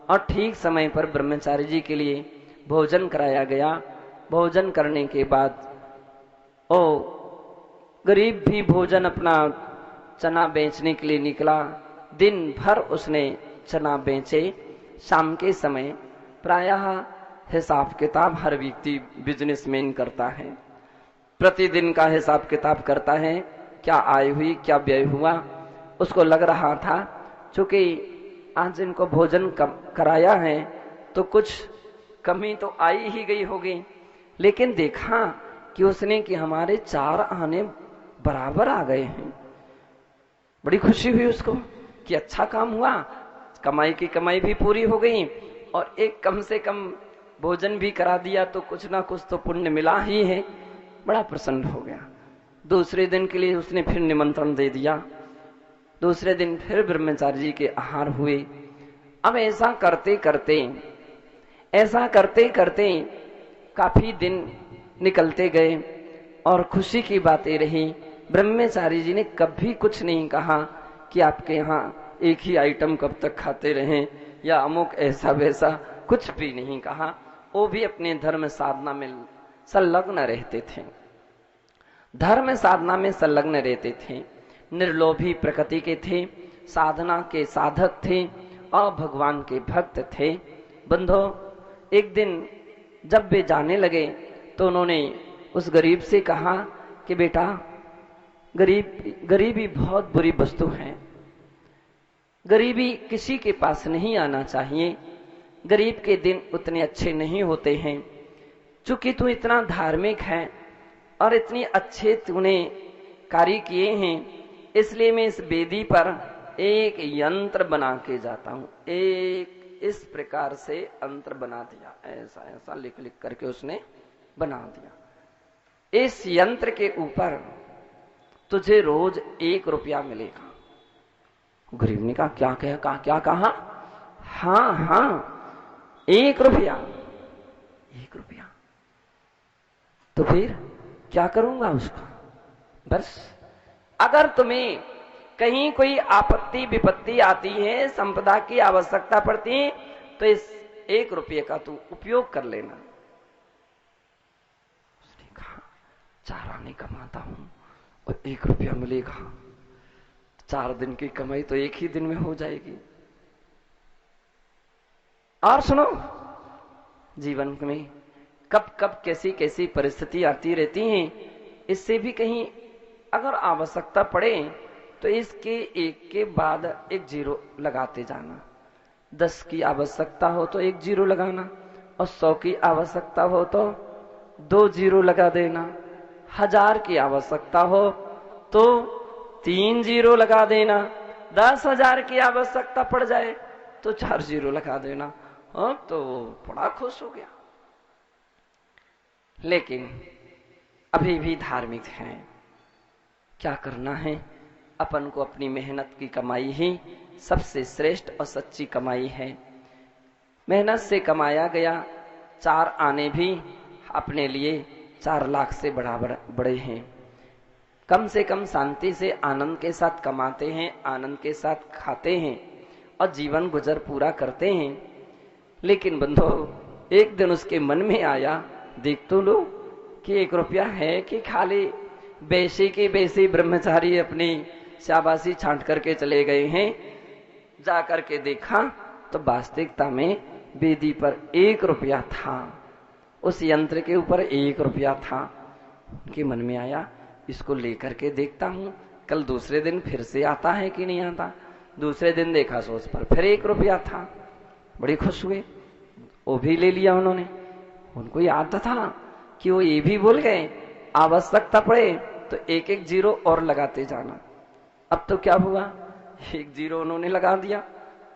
और ठीक समय पर ब्रह्मचारी जी के लिए भोजन कराया गया। भोजन करने के बाद ओ गरीब भी भोजन अपना चना बेचने के लिए निकला। दिन भर उसने चना बेचे। शाम के समय प्रायः हिसाब किताब हर व्यक्ति बिजनेसमैन करता है, प्रतिदिन का हिसाब किताब करता है, क्या आय हुई क्या व्यय हुआ। उसको लग रहा था चूंकि आज इनको भोजन कराया है तो कुछ कमी तो आई ही गई होगी। लेकिन देखा कि उसने कि हमारे 4 आने बराबर आ गए हैं। बड़ी खुशी हुई उसको कि अच्छा काम हुआ, कमाई की कमाई भी पूरी हो गई और एक कम से कम भोजन भी करा दिया तो कुछ ना कुछ तो पुण्य मिला ही है। बड़ा प्रसन्न हो गया। दूसरे दिन के लिए उसने फिर निमंत्रण दे दिया। दूसरे दिन फिर ब्रह्मचारी जी के आहार हुए। अब ऐसा करते करते काफी दिन निकलते गए और खुशी की बातें रही। ब्रह्मचारी जी ने कभी कुछ नहीं कहा कि आपके यहाँ एक ही आइटम कब तक खाते रहें या अमुक ऐसा वैसा, कुछ भी नहीं कहा। वो भी अपने धर्म साधना में संलग्न रहते थे, धर्म साधना में संलग्न रहते थे, निर्लोभी प्रकृति के थे, साधना के साधक थे और भगवान के भक्त थे। बंधो, एक दिन जब वे जाने लगे तो उन्होंने उस गरीब से कहा कि बेटा, गरीबी बहुत बुरी वस्तु है, गरीबी किसी के पास नहीं आना चाहिए, गरीब के दिन उतने अच्छे नहीं होते हैं। चूंकि तू इतना धार्मिक है और इतनी अच्छे तूने कार्य किए हैं, इसलिए मैं इस वेदी पर एक यंत्र बना के जाता हूं। एक इस प्रकार से यंत्र बना दिया, ऐसा ऐसा लिख लिख करके उसने बना दिया। इस यंत्र के ऊपर तुझे रोज 1 रुपया मिलेगा। गरीब ने कहा क्या कहा? हाँ 1 रुपया। 1 रुपया तो फिर क्या करूंगा उसका? बस अगर तुम्हें कहीं कोई आपत्ति विपत्ति आती है, संपदा की आवश्यकता पड़ती है, तो इस 1 रुपये का तू उपयोग कर लेना। उसने कहा 4 आने कमाता हूं और 1 रुपया मिलेगा, 4 दिन की कमाई तो एक ही दिन में हो जाएगी। और सुनो, जीवन में कब कब कैसी कैसी परिस्थिति आती रहती हैं, इससे भी कहीं अगर आवश्यकता पड़े तो इसके एक के बाद एक जीरो लगाते जाना। 10 की आवश्यकता हो तो एक जीरो लगाना, और 100 की आवश्यकता हो तो 2 जीरो लगा देना। 1000 की आवश्यकता हो तो 3 जीरो लगा देना। 10,000 की आवश्यकता पड़ जाए तो 4 जीरो लगा देना। तो बड़ा खुश हो गया। लेकिन अभी भी धार्मिक हैं। क्या करना है, अपन को अपनी मेहनत की कमाई ही सबसे श्रेष्ठ और सच्ची कमाई है। मेहनत से कमाया गया 4 आने भी अपने लिए 4 लाख से बड़े हैं। कम से कम शांति से आनंद के साथ कमाते हैं, आनंद के साथ खाते हैं और जीवन गुजर पूरा करते हैं। लेकिन बंधो, एक दिन उसके मन में आया, देख तो लो कि 1 रुपया है कि खाली बेशी के बेशी ब्रह्मचारी अपनी शाबाशी छांट करके चले गए हैं। जा करके देखा तो वास्तविकता में वेदी पर 1 रुपया था, उस यंत्र के ऊपर 1 रुपया था। उनके मन में आया, इसको लेकर के देखता हूं, कल दूसरे दिन फिर से आता है कि नहीं आता। दूसरे दिन देखा सो उस पर फिर 1 रुपया था। बड़ी खुश हुए, वो भी ले लिया उन्होंने। उनको याद था कि वो ये भी बोल गए, आवश्यकता पड़े तो 1-1 जीरो और लगाते जाना। अब तो क्या हुआ, 1 जीरो उन्होंने लगा दिया,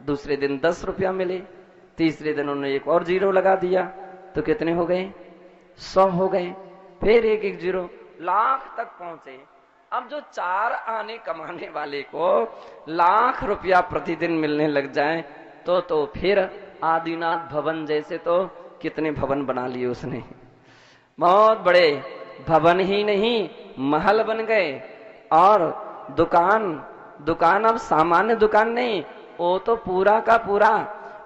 दूसरे दिन 10 रुपया मिले, तीसरे दिन उन्होंने 1 और जीरो लगा दिया, तो कितने हो गए, 100 हो गए। फिर 1-1 जीरो, लाख तक पहुंचे। अब जो 4 आने कमाने वाले को लाख रुपया प्रतिदिन मिलने लग जाए तो फिर आदिनाथ भवन जैसे तो कितने भवन बना लिए उसने। बहुत बड़े भवन ही नहीं, महल बन गए। और दुकान अब सामान्य दुकान नहीं, वो तो पूरा का पूरा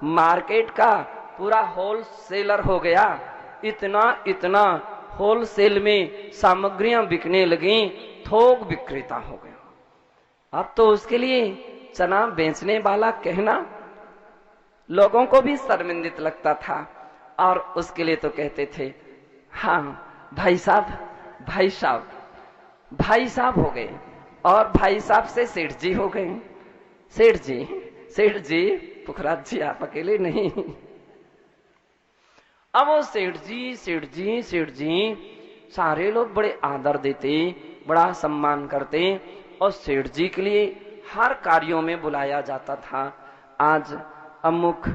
मार्केट का पूरा होलसेलर हो गया। इतना होलसेल में सामग्रियां बिकने लगी, थोक विक्रेता हो गया। अब तो उसके लिए चना बेचने वाला कहना लोगों को भी शर्मिंदित लगता था, और उसके लिए तो कहते थे, हाँ भाई साहब हो गए। और भाई साहब से सेठ जी हो गए। सेठ जी पुखराज जी, आप अकेले नहीं। अब वो सेठ जी सारे लोग बड़े आदर देते, बड़ा सम्मान करते, और सेठ जी के लिए हर कार्यों में बुलाया जाता था। आज अमुक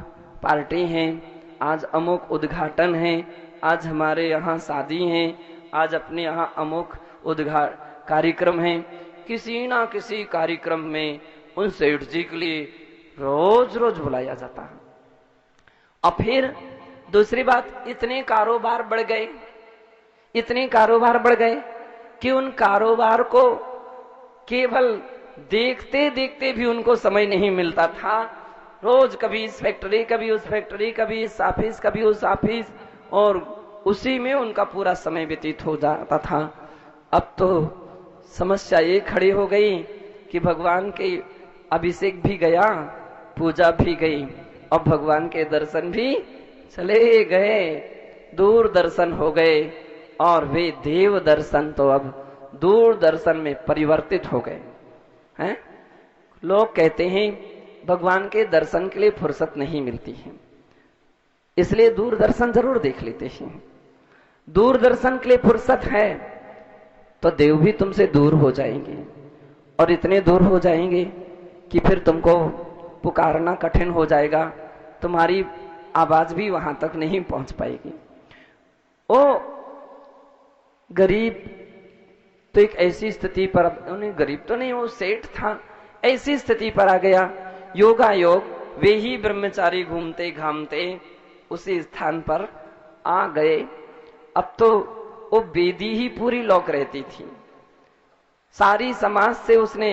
पार्टी है, आज अमुक उद्घाटन है, आज हमारे यहाँ शादी है, आज अपने यहाँ अमुक कार्यक्रम है। किसी ना किसी कार्यक्रम में उन सेठ जी के लिए रोज बुलाया जाता है। और फिर दूसरी बात, इतने कारोबार बढ़ गए कि उन कारोबार को केवल देखते देखते भी उनको समय नहीं मिलता था। रोज कभी इस फैक्ट्री, कभी उस फैक्ट्री, कभी इस ऑफिस, कभी उस ऑफिस, और उसी में उनका पूरा समय व्यतीत हो जाता था। अब तो समस्या ये खड़ी हो गई कि भगवान के अभिषेक भी गया, पूजा भी गई, और भगवान के दर्शन भी चले गए, दूर दर्शन हो गए, और वे देव दर्शन तो अब दूर दर्शन में परिवर्तित हो गए हैं। लोग कहते हैं भगवान के दर्शन के लिए फुर्सत नहीं मिलती है, इसलिए दूरदर्शन जरूर देख लेते हैं। दूरदर्शन के लिए फुर्सत है तो देव भी तुमसे दूर हो जाएंगे, और इतने दूर हो जाएंगे कि फिर तुमको पुकारना कठिन हो जाएगा, तुम्हारी आवाज भी वहां तक नहीं पहुंच पाएगी। ओ गरीब तो एक ऐसी स्थिति पर, उन्हें गरीब तो नहीं, वो सेठ था, ऐसी स्थिति पर आ गया। योगायोग वे ही ब्रह्मचारी घूमते घामते उसी स्थान पर आ गए। अब तो वो वेदी ही पूरी लौक रहती थी। सारी समाज से उसने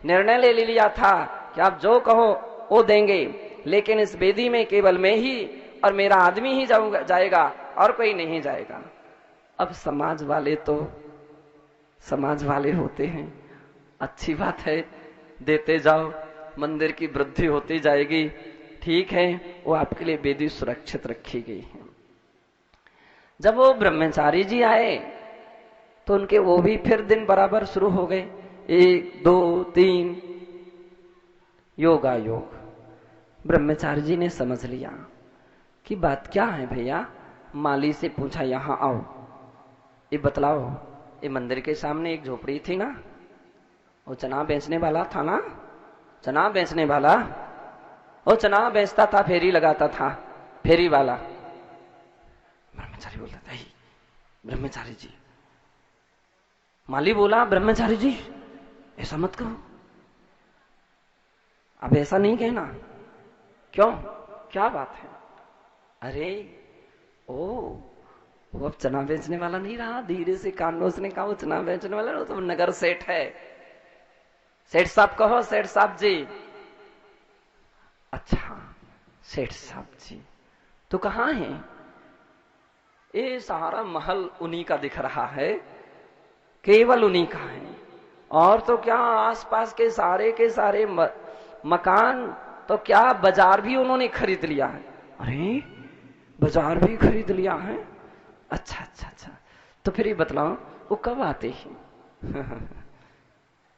निर्णय ले लिया था कि आप जो कहो वो देंगे, लेकिन इस वेदी में केवल मैं ही और मेरा आदमी ही जाएगा और कोई नहीं जाएगा। अब समाज वाले तो समाज वाले होते हैं, अच्छी बात है, देते जाओ, मंदिर की वृद्धि होती जाएगी, ठीक है, वो आपके लिए वेदी सुरक्षित रखी गई है। जब वो ब्रह्मचारी जी आए तो उनके वो भी फिर दिन बराबर शुरू हो गए। 1 2 3 योगा योग। ब्रह्मचारी जी ने समझ लिया कि बात क्या है भैया। माली से पूछा, यहां आओ, ये बतलाओ, ये मंदिर के सामने एक झोपड़ी थी ना, वो चना बेचने वाला था ना, चना बेचने वाला, वो चना बेचता था, फेरी लगाता था, फेरी वाला। ब्रह्मचारी बोलता था, ही ब्रह्मचारी जी। माली बोला, ब्रह्मचारी जी ऐसा मत कहो, अब ऐसा नहीं कहना। क्यों, क्या बात है? अरे वो अब चना बेचने वाला नहीं रहा। धीरे से कानों से कहा, वो चना बेचने वाला, वो तो नगर सेठ है। सेठ साहब कहो, सेठ साहब जी। अच्छा सेठ साहब जी तो कहाँ हैं? ये सारा महल उन्हीं का दिख रहा है, केवल उन्हीं का है। और तो क्या आसपास के सारे मकान, तो क्या बाजार भी उन्होंने खरीद लिया है। अरे बाजार भी खरीद लिया है? अच्छा अच्छा अच्छा, तो फिर ये बतलाओ वो कब आते हैं?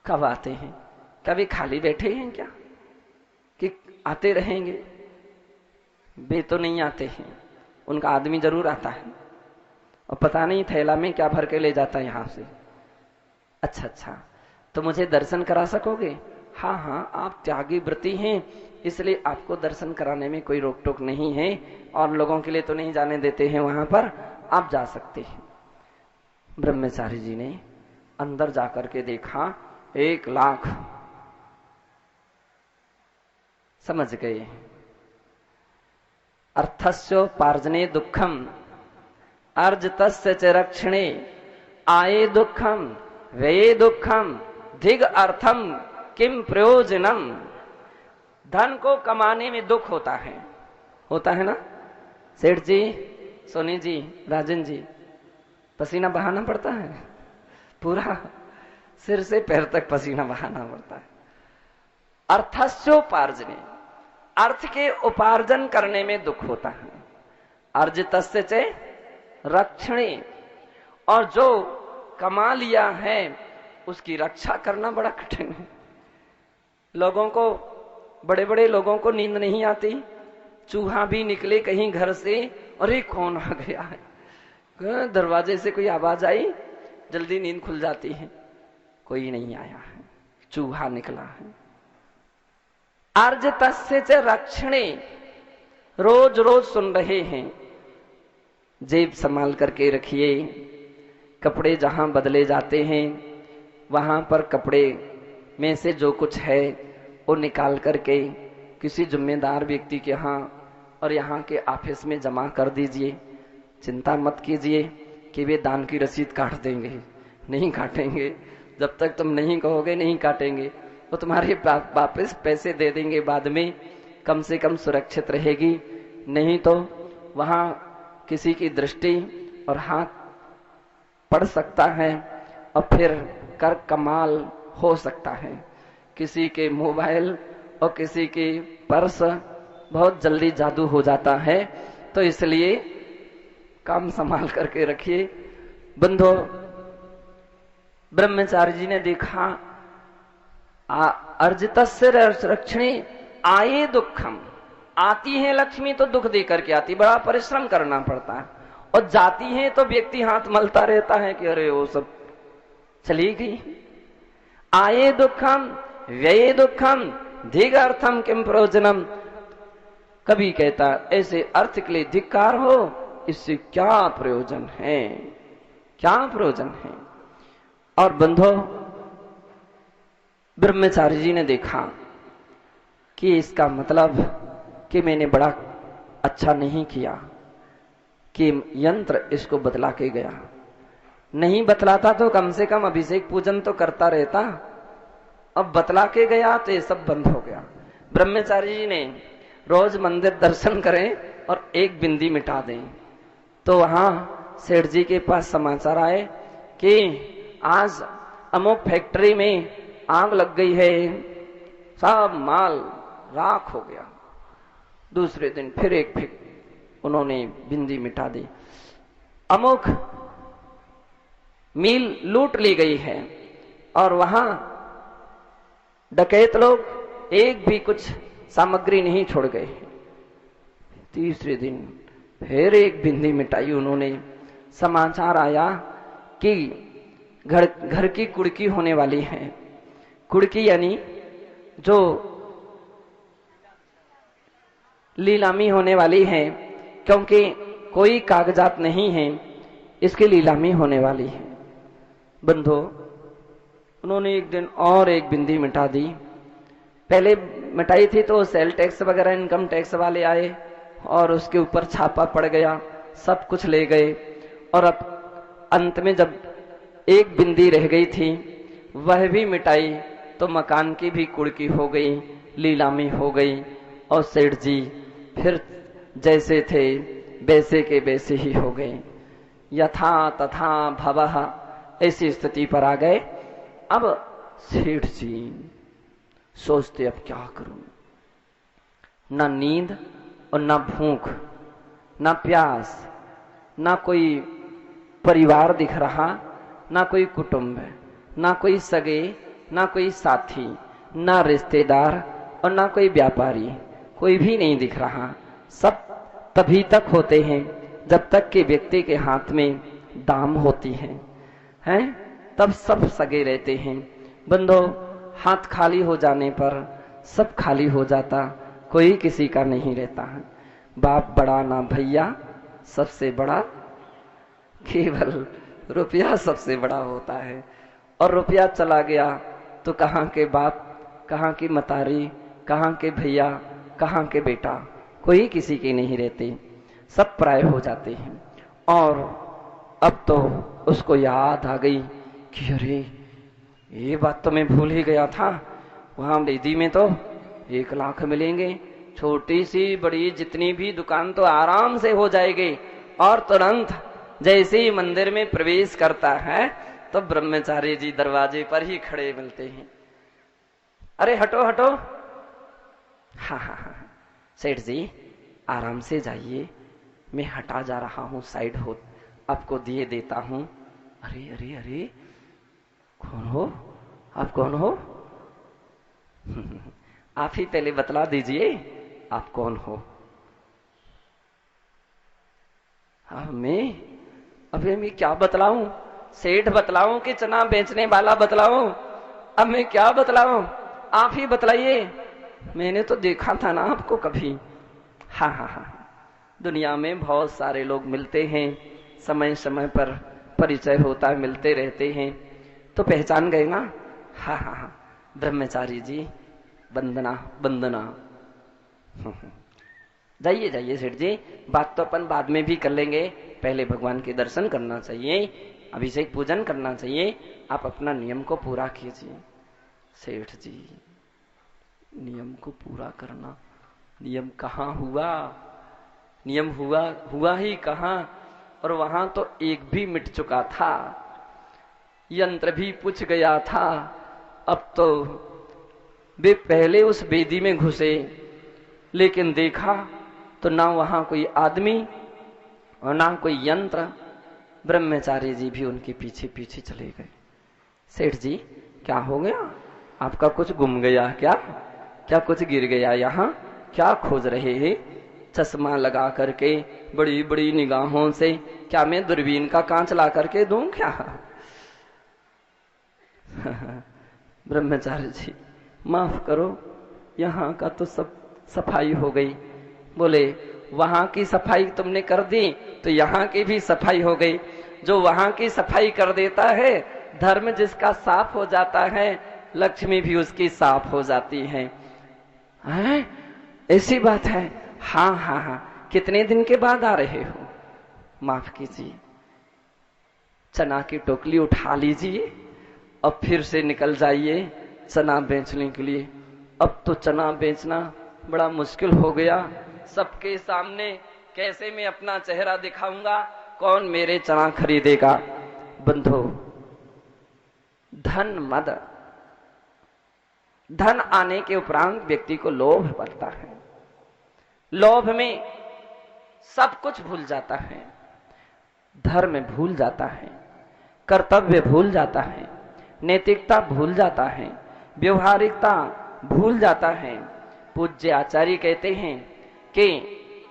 कब आते हैं? कभी खाली बैठे हैं क्या कि आते रहेंगे? वे तो नहीं आते हैं, उनका आदमी जरूर आता है, और पता नहीं थैला में क्या भर के ले जाता है यहां से। अच्छा अच्छा, तो मुझे दर्शन करा सकोगे? हाँ हाँ, आप त्यागी व्रती हैं, इसलिए आपको दर्शन कराने में कोई रोक टोक नहीं है, और लोगों के लिए तो नहीं जाने देते हैं वहां पर, आप जा सकते हैं। ब्रह्मचारी जी ने अंदर जाकर के देखा, 1 लाख। समझ गए, अर्थस्योपार्जने दुखम अर्जितस्य च रक्षणे आये दुखम व्यये दुखम धिग अर्थम किम प्रयोजनम। धन को कमाने में दुख होता है ना सेठ जी, सोनी जी, राजन जी? पसीना बहाना पड़ता है, पूरा सिर से पैर तक पसीना बहाना पड़ता है। अर्थस्योपार्जने, अर्थ के उपार्जन करने में दुख होता है। अर्जितस्य च रक्षणे, और जो कमा लिया है उसकी रक्षा करना बड़ा कठिन है। लोगों को, बड़े बड़े लोगों को नींद नहीं आती, चूहा भी निकले कहीं घर से, अरे कौन आ गया है, दरवाजे से कोई आवाज आई, जल्दी नींद खुल जाती है, कोई नहीं आया है, चूहा निकला है। अर्जितस्य च रक्षणे, रोज रोज सुन रहे हैं, जेब संभाल करके रखिए, कपड़े जहां बदले जाते हैं वहां पर कपड़े में से जो कुछ है वो निकाल करके किसी जिम्मेदार व्यक्ति के यहाँ और यहाँ के ऑफिस में जमा कर दीजिए। चिंता मत कीजिए कि वे दान की रसीद काट देंगे, नहीं काटेंगे। जब तक तुम नहीं कहोगे नहीं काटेंगे, वो तुम्हारे वापस पैसे दे देंगे बाद में, कम से कम सुरक्षित रहेगी। नहीं तो वहां किसी की दृष्टि और हाथ पड़ सकता है और फिर कर कमाल हो सकता है। किसी के मोबाइल और किसी के पर्स बहुत जल्दी जादू हो जाता है, तो इसलिए काम संभाल करके रखिए। बंधो, ब्रह्मचारी जी ने देखा, अर्जितस्य रक्षणे आये दुखम, आती है लक्ष्मी तो दुख दे करके आती, बड़ा परिश्रम करना पड़ता है, और जाती है तो व्यक्ति हाथ मलता रहता है कि अरे वो सब चली गई। आये दुखम व्यये दुखम धिग अर्थम किम प्रयोजनम। कभी कहता ऐसे अर्थ के लिए धिक्कार हो, इससे क्या प्रयोजन है, क्या प्रयोजन है। और बंधो, ब्रह्मचारी जी ने देखा कि इसका मतलब कि मैंने बड़ा अच्छा नहीं किया कि यंत्र इसको बतला के गया। नहीं बतलाता तो कम से कम अभिषेक पूजन तो करता रहता, अब बतला के गया तो ये सब बंद हो गया। ब्रह्मचारी जी ने रोज मंदिर दर्शन करें और एक बिंदी मिटा दें। तो वहां सेठ जी के पास समाचार आए कि आज अमुक फैक्ट्री में आग लग गई है, सब माल राख हो गया। दूसरे दिन फिर एक उन्होंने बिंदी मिटा दी। अमुक मिल लूट ली गई है और वहां डकैत लोग एक भी कुछ सामग्री नहीं छोड़ गए। तीसरे दिन फिर एक बिंदी मिटाई उन्होंने। समाचार आया कि घर की कुड़की होने वाली है। कुड़की यानी जो लीलामी होने वाली है, क्योंकि कोई कागजात नहीं है, इसकी लीलामी होने वाली है। बंधु, उन्होंने एक दिन और एक बिंदी मिटा दी। पहले मिटाई थी तो सेल टैक्स वगैरह इनकम टैक्स वाले आए और उसके ऊपर छापा पड़ गया, सब कुछ ले गए। और अब अंत में जब एक बिंदी रह गई थी वह भी मिटाई तो मकान की भी कुड़की हो गई, लीलामी हो गई। और सेठ जी फिर जैसे थे वैसे के वैसे ही हो गए। यथा तथा भवः, ऐसी स्थिति पर आ गए। अब सेठ जी सोचते अब क्या करूं, ना नींद और ना भूख, ना प्यास, ना कोई परिवार दिख रहा, ना कोई कुटुंब, ना कोई सगे, ना कोई साथी, ना रिश्तेदार और ना कोई व्यापारी, कोई भी नहीं दिख रहा। सब तभी तक होते हैं जब तक कि व्यक्ति के हाथ में दाम होती हैं तब सब सगे रहते हैं। बंदो, हाथ खाली हो जाने पर सब खाली हो जाता, कोई किसी का नहीं रहता है। बाप बड़ा ना भैया, सबसे बड़ा केवल रुपया सबसे बड़ा होता है। और रुपया चला गया तो कहाँ के बाप, कहाँ की मतारी, कहाँ के भैया, कहाँ के बेटा, कोई किसी के नहीं रहते, सब पराये हो जाते हैं। और अब तो उसको याद आ गई कि अरे ये बात तो मैं भूल ही गया था, वहां बेदी में तो 1 लाख मिलेंगे, छोटी सी बड़ी जितनी भी दुकान तो आराम से हो जाएगी। और तुरंत जैसे ही मंदिर में प्रवेश करता है तो ब्रह्मचारी जी दरवाजे पर ही खड़े मिलते हैं। अरे हटो हटो। हाँ हाँ हाँ सेठ जी आराम से जाइए, मैं हटा जा रहा हूँ, साइड हो, आपको दिए देता हूँ। अरे अरे अरे कौन हो आप, कौन हो? आप ही पहले बतला दीजिए आप कौन हो। अब मैं क्या बतलाऊं, सेठ बतलाऊं कि चना बेचने वाला बतलाऊं? अब मैं क्या बतलाऊं, आप ही बतलाइए, मैंने तो देखा था ना आपको कभी। हाँ हाँ हाँ, दुनिया में बहुत सारे लोग मिलते हैं, समय समय पर परिचय होता है, मिलते रहते हैं, तो पहचान गए ना? हाँ हाँ हाँ ब्रह्मचारी जी, वंदना वंदना। जाइए जाइए सेठ जी, बात तो अपन बाद में भी कर लेंगे, पहले भगवान के दर्शन करना चाहिए, अभिषेक पूजन करना चाहिए, आप अपना नियम को पूरा कीजिए। सेठ जी नियम को पूरा करना, नियम कहाँ हुआ, नियम हुआ ही कहाँ, और वहां तो एक भी मिट चुका था, यंत्र भी पूछ गया था। अब तो वे पहले उस वेदी में घुसे, लेकिन देखा तो ना वहां कोई आदमी और ना कोई यंत्र। ब्रह्मचारी जी भी उनके पीछे पीछे चले गए। सेठ जी क्या हो गया, आपका कुछ गुम गया क्या, क्या कुछ गिर गया यहाँ, क्या खोज रहे हैं? चश्मा लगा करके बड़ी बड़ी निगाहों से, क्या मैं दूरबीन का कांच ला करके दूं क्या? ब्रह्मचारी जी माफ करो, यहाँ का तो सब सफाई हो गई। बोले वहां की सफाई तुमने कर दी तो यहाँ की भी सफाई हो गई। जो वहां की सफाई कर देता है, धर्म जिसका साफ हो जाता है, लक्ष्मी भी उसकी साफ हो जाती है। ऐसी बात है? हाँ हाँ हाँ। कितने दिन के बाद आ रहे हो? माफ कीजिए, चना की टोकरी उठा लीजिए और फिर से निकल जाइए चना बेचने के लिए। अब तो चना बेचना बड़ा मुश्किल हो गया, सबके सामने कैसे मैं अपना चेहरा दिखाऊंगा, कौन मेरे चना खरीदेगा? बंधु, धन आने के उपरांत व्यक्ति को लोभ पड़ता है। लोभ में सब कुछ भूल जाता है, धर्म भूल जाता है, कर्तव्य भूल जाता है, नैतिकता भूल जाता है, व्यवहारिकता भूल जाता है। पूज्य आचार्य कहते हैं कि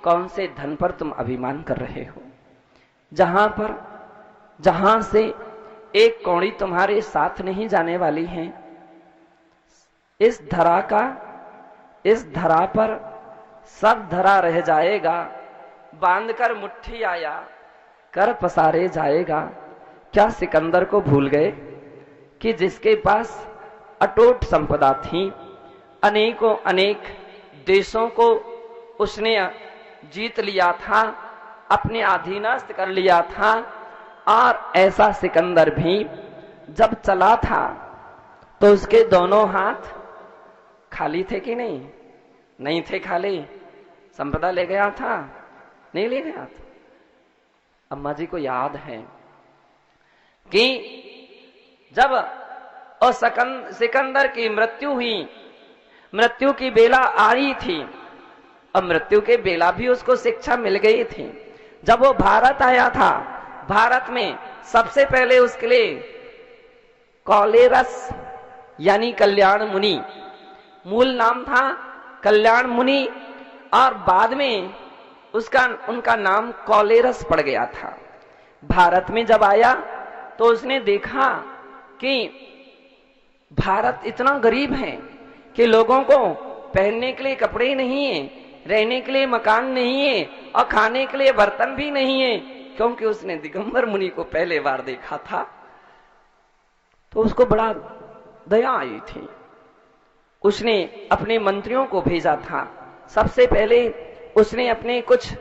कौन से धन पर तुम अभिमान कर रहे हो, जहां से एक कौड़ी तुम्हारे साथ नहीं जाने वाली है। इस धरा पर सब धरा रह जाएगा, बांधकर मुट्ठी आया कर पसारे जाएगा। क्या सिकंदर को भूल गए कि जिसके पास अटूट संपदा थी, अनेकों अनेक देशों को उसने जीत लिया था, अपने अधीनस्थ कर लिया था, और ऐसा सिकंदर भी जब चला था तो उसके दोनों हाथ खाली थे कि नहीं? नहीं थे खाली। संपदा ले गया था? नहीं ले गया था। अम्मा जी को याद है कि जब सिकंदर की मृत्यु हुई, मृत्यु की बेला आ रही थी, और मृत्यु के बेला भी उसको शिक्षा मिल गई थी। जब वो भारत आया था, भारत में सबसे पहले उसके लिए कॉलेरस यानी कल्याण मुनि, मूल नाम था कल्याण मुनि, और बाद में उनका नाम कॉलेरस पड़ गया था। भारत में जब आया तो उसने देखा कि भारत इतना गरीब है कि लोगों को पहनने के लिए कपड़े नहीं है, रहने के लिए मकान नहीं है, और खाने के लिए बर्तन भी नहीं है, क्योंकि उसने दिगंबर मुनि को पहले बार देखा था। तो उसको बड़ा दया आई थी। उसने अपने मंत्रियों को भेजा था। सबसे पहले उसने अपने कुछ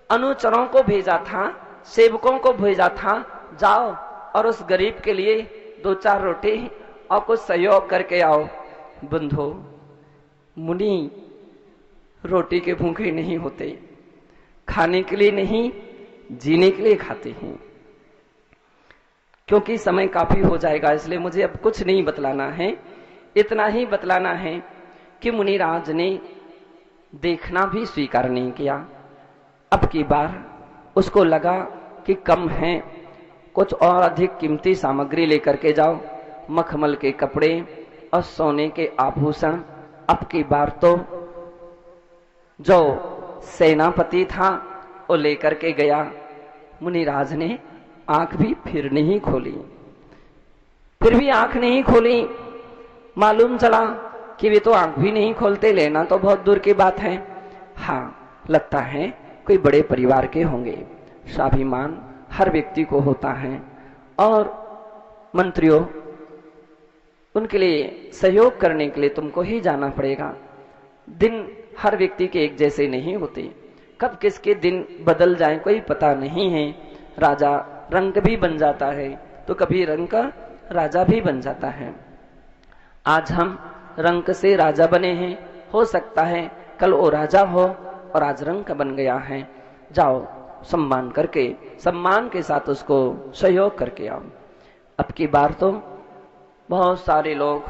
अनुचरों को भेजा था, सेवकों को भेजा था, जाओ और उस गरीब के लिए 2-4 रोटी और कुछ सहयोग करके आओ। बंधो, मुनि रोटी के भूखे नहीं होते, खाने के लिए नहीं, जीने के लिए खाते हैं। क्योंकि समय काफी हो जाएगा, इसलिए मुझे अब कुछ नहीं बतलाना है। इतना ही बतलाना है कि मुनिराज ने देखना भी स्वीकार नहीं किया। अब की बार उसको लगा कि कम है, कुछ और अधिक कीमती सामग्री लेकर के जाओ, मखमल के कपड़े और सोने के आभूषण। अब की बार तो जो सेनापति था वो लेकर के गया। मुनिराज ने आंख भी फिर नहीं खोली, फिर भी आंख नहीं खोली। मालूम चला कि वे तो आंख भी नहीं खोलते, लेना तो बहुत दूर की बात है। हाँ, लगता है कोई बड़े परिवार के होंगे। स्वाभिमान हर व्यक्ति को होता है, और मंत्रियों, उनके लिए सहयोग करने के लिए तुमको ही जाना पड़ेगा। दिन हर व्यक्ति के एक जैसे नहीं होते, कब किसके दिन बदल जाए कोई पता नहीं है। राजा रंक भी बन जाता है, तो कभी रंक राजा भी बन जाता है। आज हम रंक से राजा बने हैं, हो सकता है कल वो राजा हो और आज रंक बन गया है। जाओ, सम्मान करके, सम्मान के साथ उसको सहयोग करके आओ। अब की बार तो बहुत सारे लोग,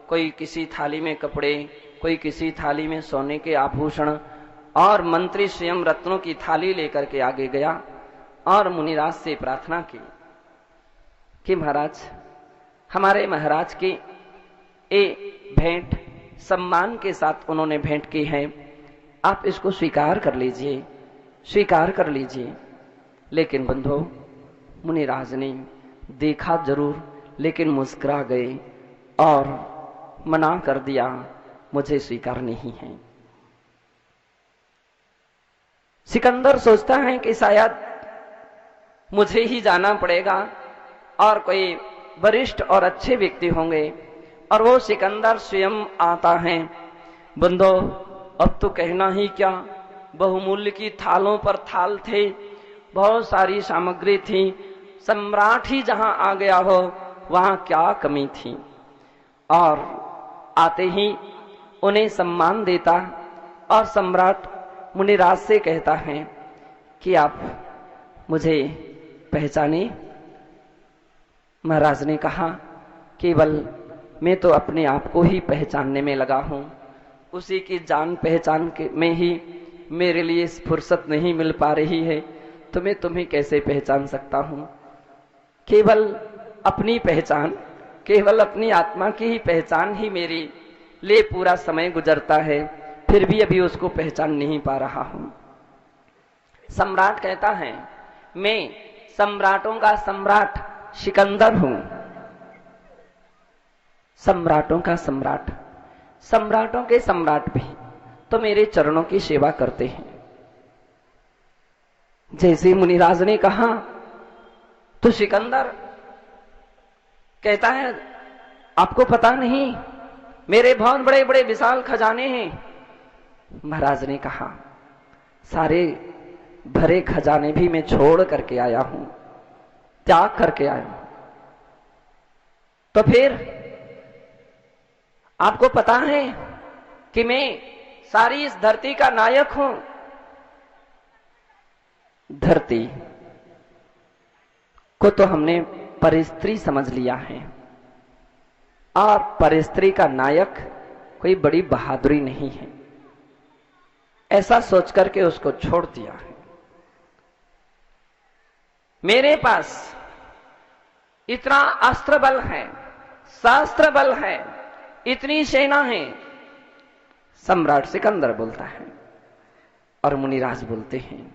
कोई किसी थाली में कपड़े, कोई किसी थाली में सोने के आभूषण, और मंत्री स्वयं रत्नों की थाली लेकर के आगे गया और मुनिराज से प्रार्थना की कि महाराज, हमारे महाराज की भेंट सम्मान के साथ उन्होंने भेंट की है, आप इसको स्वीकार कर लीजिए, स्वीकार कर लीजिए। लेकिन बंधो, मुनिराज ने देखा जरूर, लेकिन मुस्कुरा गए और मना कर दिया, मुझे स्वीकार नहीं है। सिकंदर सोचता है कि शायद मुझे ही जाना पड़ेगा और कोई वरिष्ठ और अच्छे व्यक्ति होंगे, और वो सिकंदर स्वयं आता है। बंधो, अब तो कहना ही क्या, बहुमूल्य की थालों पर थाल थे, बहुत सारी सामग्री थी। सम्राट ही जहां आ गया हो वहां क्या कमी थी। और आते ही उन्हें सम्मान देता, और सम्राट मुनिराज से कहता है कि आप मुझे पहचाने। महाराज ने कहा, केवल मैं तो अपने आप को ही पहचानने में लगा हूं, उसी की जान पहचान के में ही मेरे लिए फुर्सत नहीं मिल पा रही है, तो मैं तुम्हें कैसे पहचान सकता हूं। केवल अपनी पहचान केवल अपनी आत्मा की ही पहचान ही मेरी लिए पूरा समय गुजरता है, फिर भी अभी उसको पहचान नहीं पा रहा हूं। सम्राट कहता है, मैं सम्राटों का सम्राट सिकंदर हूं। सम्राटों का सम्राट, सम्राटों के सम्राट भी तो मेरे चरणों की सेवा करते हैं। जैसे मुनिराज ने कहा तो सिकंदर कहता है, आपको पता नहीं मेरे बहुत बड़े बड़े विशाल खजाने हैं। महाराज ने कहा, सारे भरे खजाने भी मैं छोड़ करके आया हूं, त्याग करके आया हूं। तो फिर आपको पता है कि मैं सारी इस धरती का नायक हूं। धरती को तो हमने परिस्त्री समझ लिया है, और परिस्त्री का नायक कोई बड़ी बहादुरी नहीं है, ऐसा सोच करके उसको छोड़ दिया है। मेरे पास इतना अस्त्र बल है, शास्त्र बल है, इतनी सेना है। सम्राट सिकंदर बोलता है, और मुनिराज बोलते हैं,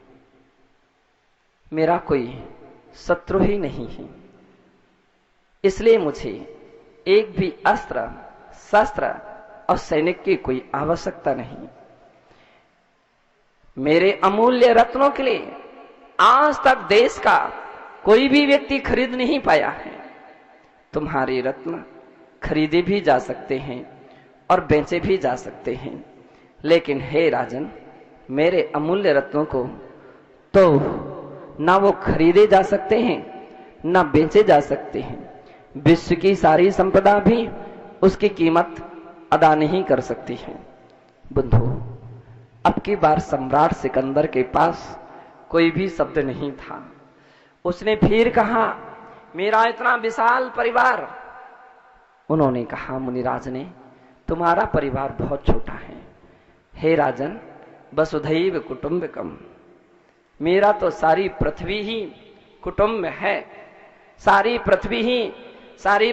मेरा कोई शत्रु ही नहीं है, इसलिए मुझे एक भी अस्त्र, शस्त्र और सैनिक की कोई आवश्यकता नहीं। मेरे अमूल्य रत्नों के लिए आज तक देश का कोई भी व्यक्ति खरीद नहीं पाया है। तुम्हारे रत्न खरीदे भी जा सकते हैं और बेचे भी जा सकते हैं, लेकिन हे राजन, मेरे अमूल्य रत्नों को तो ना वो खरीदे जा सकते हैं, ना बेचे जा सकते हैं। विश्व की सारी संपदा भी उसकी कीमत अदा नहीं कर सकती है। बंधु, अब की बार सम्राट सिकंदर के पास कोई भी शब्द नहीं था। उसने फिर कहा, मेरा इतना विशाल परिवार। उन्होंने कहा, मुनिराज ने, तुम्हारा परिवार बहुत छोटा है। हे राजन, वसुधैव कुटुंबकम, मेरा तो सारी पृथ्वी ही कुटुंब है। सारी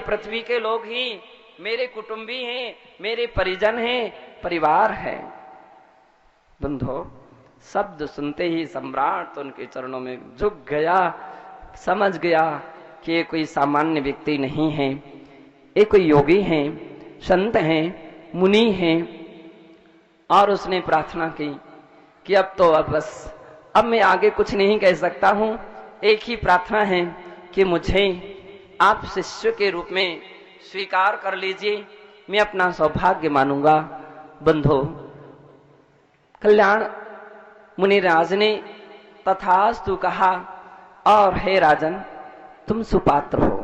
पृथ्वी के लोग ही मेरे कुटुंबी हैं, मेरे परिजन हैं, परिवार है। बंधो, शब्द सुनते ही सम्राट तो उनके चरणों में झुक गया, समझ गया कि ये कोई सामान्य व्यक्ति नहीं है, ये कोई योगी हैं, संत हैं, मुनि हैं। और उसने प्रार्थना की कि अब मैं आगे कुछ नहीं कह सकता हूं। एक ही प्रार्थना है कि मुझे आप शिष्य के रूप में स्वीकार कर लीजिए, मैं अपना सौभाग्य मानूंगा। बंधो, कल्याण मुनिराज ने तथास्तु कहा, और हे राजन, तुम सुपात्र हो,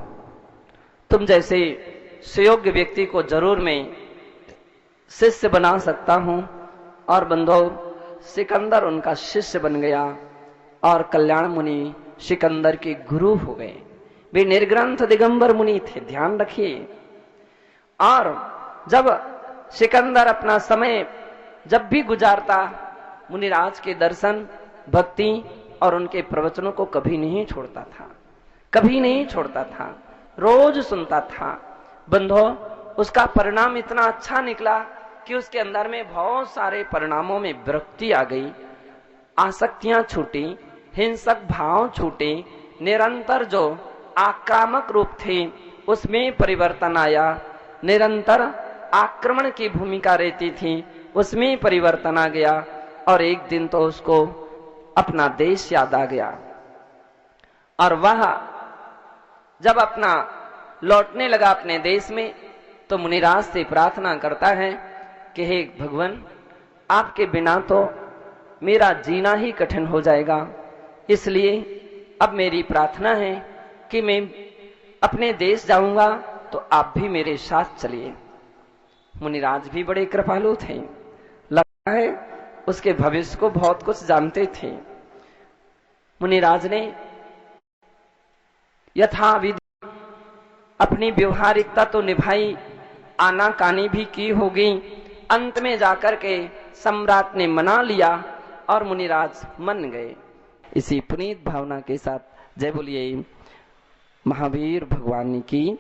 तुम जैसे सुयोग्य व्यक्ति को जरूर मैं शिष्य बना सकता हूं। और बंधो, सिकंदर उनका शिष्य बन गया और कल्याण मुनि सिकंदर के गुरु हो गए। वे निर्ग्रंथ दिगंबर मुनि थे, ध्यान रखिए। और जब सिकंदर अपना समय जब भी गुजारता, मुनिराज के दर्शन, भक्ति और उनके प्रवचनों को कभी नहीं छोड़ता था, कभी नहीं छोड़ता था, रोज सुनता था। बंधो, उसका परिणाम इतना अच्छा निकला कि उसके अंदर में बहुत सारे परिणामों में विरक्ति आ गई, आसक्तियां छूटी, हिंसक भाव छूटे, निरंतर जो आक्रामक रूप थे उसमें परिवर्तन आया, निरंतर आक्रमण की भूमिका रहती थी उसमें परिवर्तन आ गया। और एक दिन तो उसको अपना देश याद आ गया, और वह जब अपना लौटने लगा अपने देश में, तो मुनिराज से प्रार्थना करता है कि हे भगवान, आपके बिना तो मेरा जीना ही कठिन हो जाएगा, इसलिए अब मेरी प्रार्थना है कि मैं अपने देश जाऊंगा तो आप भी मेरे साथ चलिए। मुनिराज भी बड़े कृपालु थे, लगता है उसके भविष्य को बहुत कुछ जानते थे। मुनिराज ने यथाविधि अपनी व्यवहारिकता तो निभाई, आनाकानी भी की होगी। अंत में जाकर के सम्राट ने मना लिया और मुनिराज मान गए। इसी पुनीत भावना के साथ जय बोलिए महावीर भगवान की।